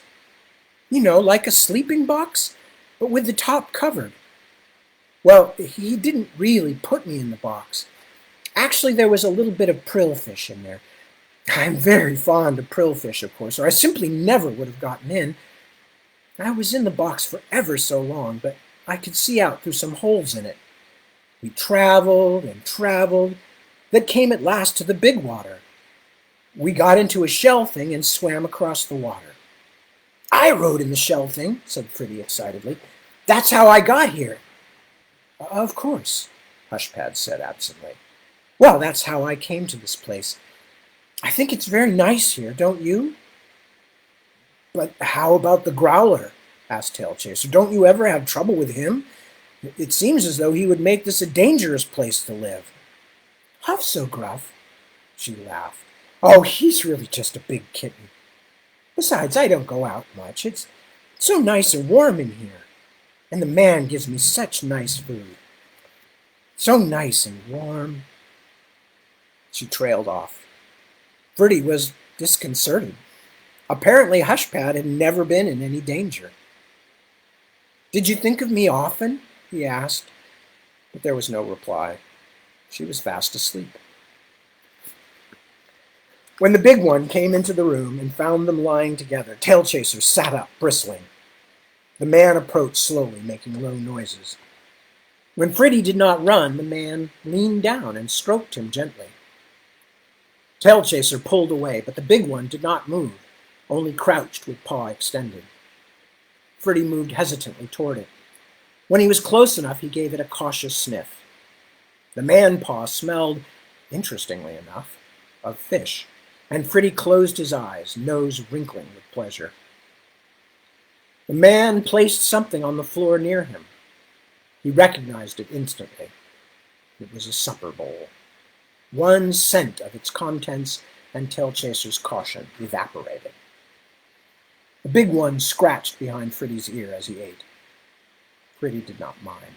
You know, like a sleeping box, but with the top covered. Well, he didn't really put me in the box. Actually, there was a little bit of prillfish in there. I'm very fond of prillfish, of course, or I simply never would have gotten in. I was in the box for ever so long, but I could see out through some holes in it. We traveled and traveled, that came at last to the big water. We got into a shell thing and swam across the water. I rode in the shell thing, said Fritty excitedly. That's how I got here. Of course, Hushpad said absently. Well, that's how I came to this place. I think it's very nice here, don't you? But how about the growler? Asked Tailchaser. Don't you ever have trouble with him? It seems as though he would make this a dangerous place to live. Huff so gruff, she laughed. Oh, he's really just a big kitten. Besides, I don't go out much. It's so nice and warm in here. And the man gives me such nice food. So nice and warm. She trailed off. Fritty was disconcerted. Apparently Hushpad had never been in any danger. Did you think of me often? He asked, but there was no reply. She was fast asleep. When the big one came into the room and found them lying together, Tailchaser sat up, bristling. The man approached slowly, making low noises. When Fritty did not run, the man leaned down and stroked him gently. Tailchaser pulled away, but the big one did not move, only crouched with paw extended. Fritty moved hesitantly toward it. When he was close enough, he gave it a cautious sniff. The man paw smelled, interestingly enough, of fish, and Fritty closed his eyes, nose wrinkling with pleasure. The man placed something on the floor near him. He recognized it instantly. It was a supper bowl. One scent of its contents and Tailchaser's caution evaporated. The big one scratched behind Fritty's ear as he ate. Fritty did not mind.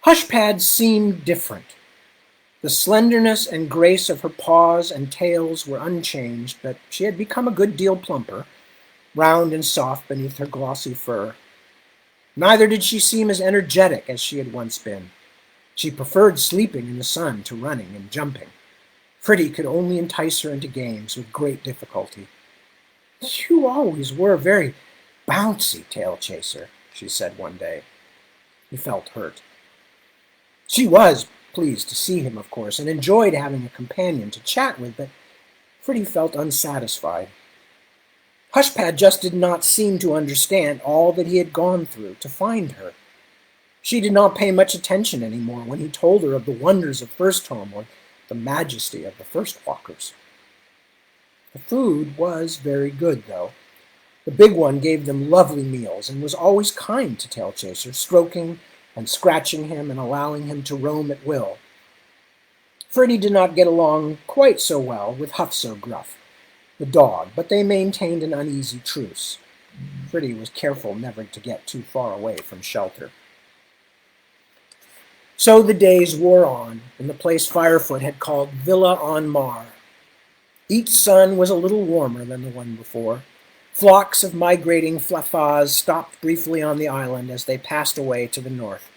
Hushpad seemed different. The slenderness and grace of her paws and tails were unchanged, but she had become a good deal plumper, round and soft beneath her glossy fur. Neither did she seem as energetic as she had once been. She preferred sleeping in the sun to running and jumping. Fritty could only entice her into games with great difficulty. "You always were very bouncy, Tailchaser," she said one day. He felt hurt. She was pleased to see him, of course, and enjoyed having a companion to chat with, but Fritty felt unsatisfied. Hushpad just did not seem to understand all that he had gone through to find her. She did not pay much attention anymore when he told her of the wonders of First Home or the majesty of the First Walkers. The food was very good, though. The big one gave them lovely meals and was always kind to Tailchaser, stroking and scratching him and allowing him to roam at will. Fritty did not get along quite so well with Huff-So-Gruff, the dog, but they maintained an uneasy truce. Fritty was careful never to get too far away from shelter. So the days wore on, in the place Firefoot had called Villa on Mar. Each sun was a little warmer than the one before. Flocks of migrating flafas stopped briefly on the island as they passed away to the north,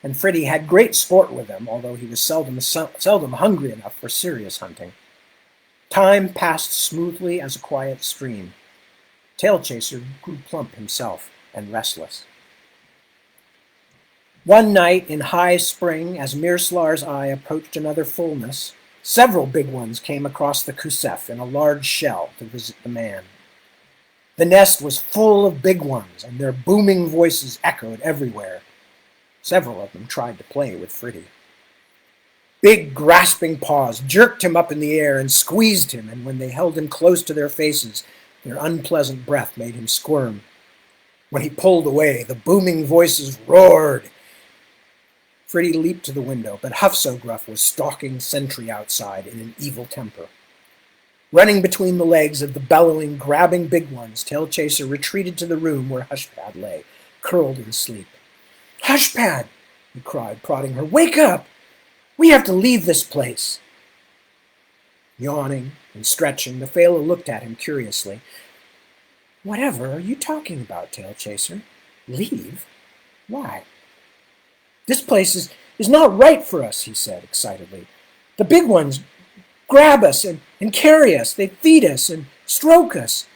and Fritty had great sport with them, although he was seldom hungry enough for serious hunting. Time passed smoothly as a quiet stream. Tailchaser grew plump himself and restless. One night in high spring, as Mirslar's eye approached another fullness, several big ones came across the Kusef in a large shell to visit the man. The nest was full of big ones, and their booming voices echoed everywhere. Several of them tried to play with Fritty. Big, grasping paws jerked him up in the air and squeezed him, and when they held him close to their faces, their unpleasant breath made him squirm. When he pulled away, the booming voices roared. Fritty leaped to the window, but Huff-So-Gruff was stalking sentry outside in an evil temper. Running between the legs of the bellowing, grabbing big ones, Tailchaser retreated to the room where Hushpad lay, curled in sleep. "Hushpad!" he cried, prodding her. "Wake up! We have to leave this place." Yawning and stretching, the Phala looked at him curiously. "Whatever are you talking about, Tailchaser? Leave? Why?" "This place is not right for us," he said excitedly. "The big ones grab us and carry us. They feed us and stroke us.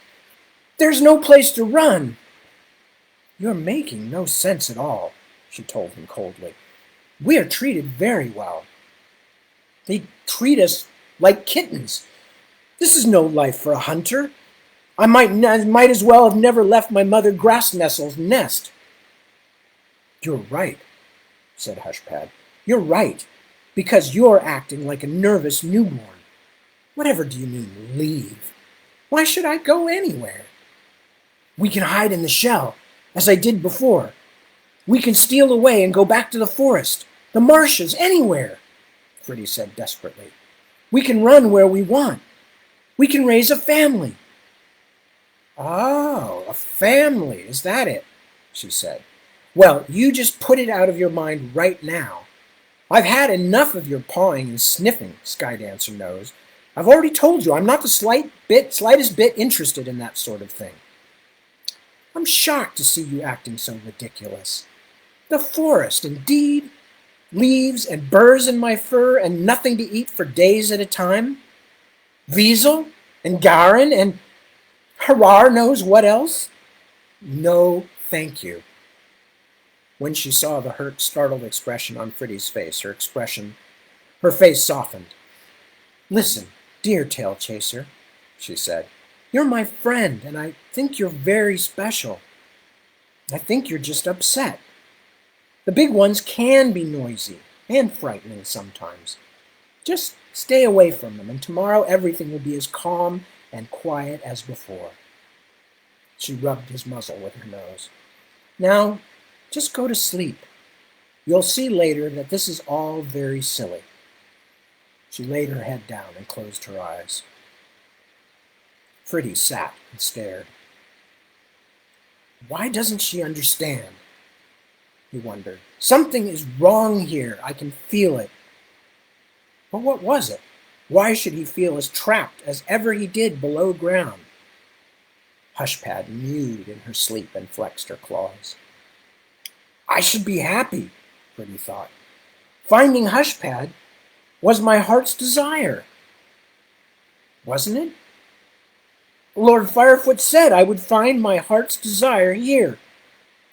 There's no place to run." "You're making no sense at all," she told him coldly. "We are treated very well. They treat us like kittens. This is no life for a hunter. I might as well have never left my mother grass nestle's nest." "You're right," said Hushpad. "You're right, because you're acting like a nervous newborn. Whatever do you mean, leave? Why should I go anywhere? We can hide in the shell, as I did before. We can steal away and go back to the forest, the marshes, anywhere," Fritty said desperately. "We can run where we want. We can raise a family." "Oh, a family, is that it?" she said. "Well, you just put it out of your mind right now. I've had enough of your pawing and sniffing, Skydancer knows. I've already told you I'm not the slightest bit interested in that sort of thing. I'm shocked to see you acting so ridiculous. The forest, indeed? Leaves and burrs in my fur and nothing to eat for days at a time? Weasel and Garin and Harar knows what else? No, thank you." When she saw the hurt, startled expression on Fritty's face, her face softened. "Listen, dear Tailchaser," she said. "You're my friend, and I think you're very special. I think you're just upset. The big ones can be noisy and frightening sometimes. Just stay away from them, and tomorrow everything will be as calm and quiet as before." She rubbed his muzzle with her nose. "Now, just go to sleep. You'll see later that this is all very silly." She laid her head down and closed her eyes. Fritty sat and stared. "Why doesn't she understand?" he wondered. "Something is wrong here. I can feel it." But what was it? Why should he feel as trapped as ever he did below ground? Hushpad mewed in her sleep and flexed her claws. "I should be happy," Fritty thought. Finding Hushpad was my heart's desire, wasn't it? Lord Firefoot said I would find my heart's desire here,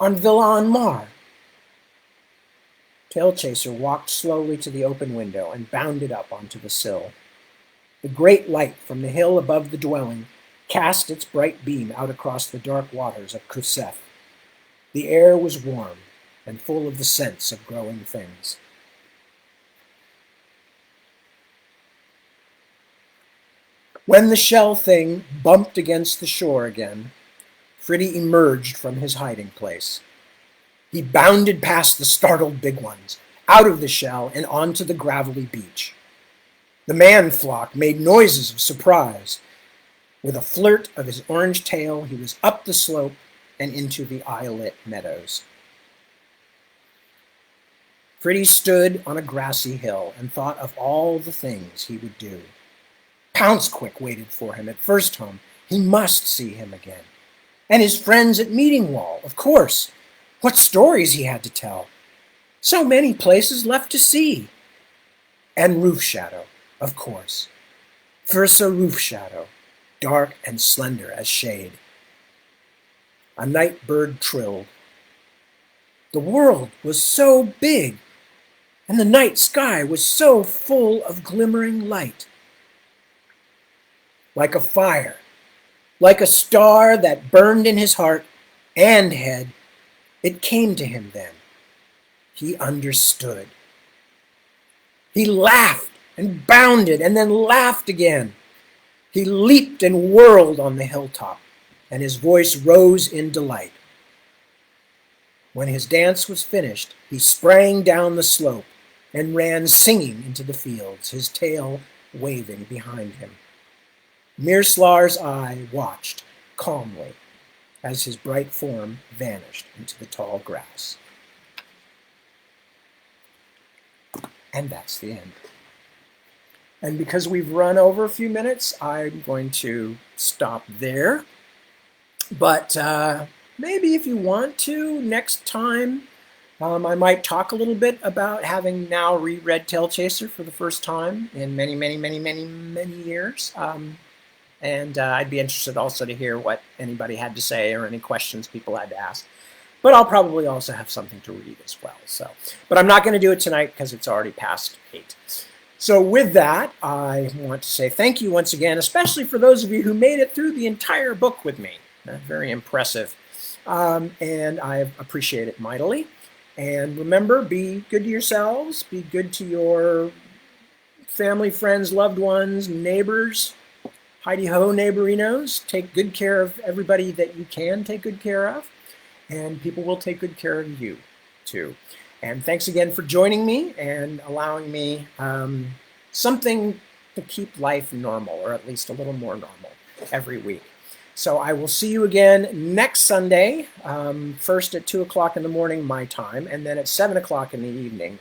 on Villa en Mar. Tailchaser walked slowly to the open window and bounded up onto the sill. The great light from the hill above the dwelling cast its bright beam out across the dark waters of Kusef. The air was warm and full of the scents of growing things. When the shell thing bumped against the shore again, Fritty emerged from his hiding place. He bounded past the startled big ones, out of the shell and onto the gravelly beach. The man flock made noises of surprise. With a flirt of his orange tail, he was up the slope and into the eye-lit meadows. Fritty stood on a grassy hill and thought of all the things he would do. Pouncequick waited for him at First Home. He must see him again. And his friends at Meeting Wall, of course. What stories he had to tell. So many places left to see. And Roof Shadow, of course. Fursa Roof Shadow, dark and slender as shade. A night bird trilled. The world was so big, and the night sky was so full of glimmering light. Like a fire, like a star that burned in his heart and head, it came to him then. He understood. He laughed and bounded and then laughed again. He leaped and whirled on the hilltop, and his voice rose in delight. When his dance was finished, he sprang down the slope and ran singing into the fields, his tail waving behind him. Mirslar's eye watched calmly as his bright form vanished into the tall grass. And that's the end. And because we've run over a few minutes, I'm going to stop there. But maybe if you want to, next time, I might talk a little bit about having now reread Tailchaser for the first time in many, many, many, many, many years. And I'd be interested also to hear what anybody had to say or any questions people had to ask. But I'll probably also have something to read as well. But I'm not going to do it tonight because it's already past 8. So with that, I want to say thank you once again, especially for those of you who made it through the entire book with me. Very impressive. And I appreciate it mightily. And remember, be good to yourselves, be good to your family, friends, loved ones, neighbors. Heidi-ho, neighborinos. Take good care of everybody that you can take good care of, and people will take good care of you, too. And thanks again for joining me and allowing me something to keep life normal, or at least a little more normal, every week. So I will see you again next Sunday, first at 2 o'clock in the morning, my time, and then at 7 o'clock in the evening,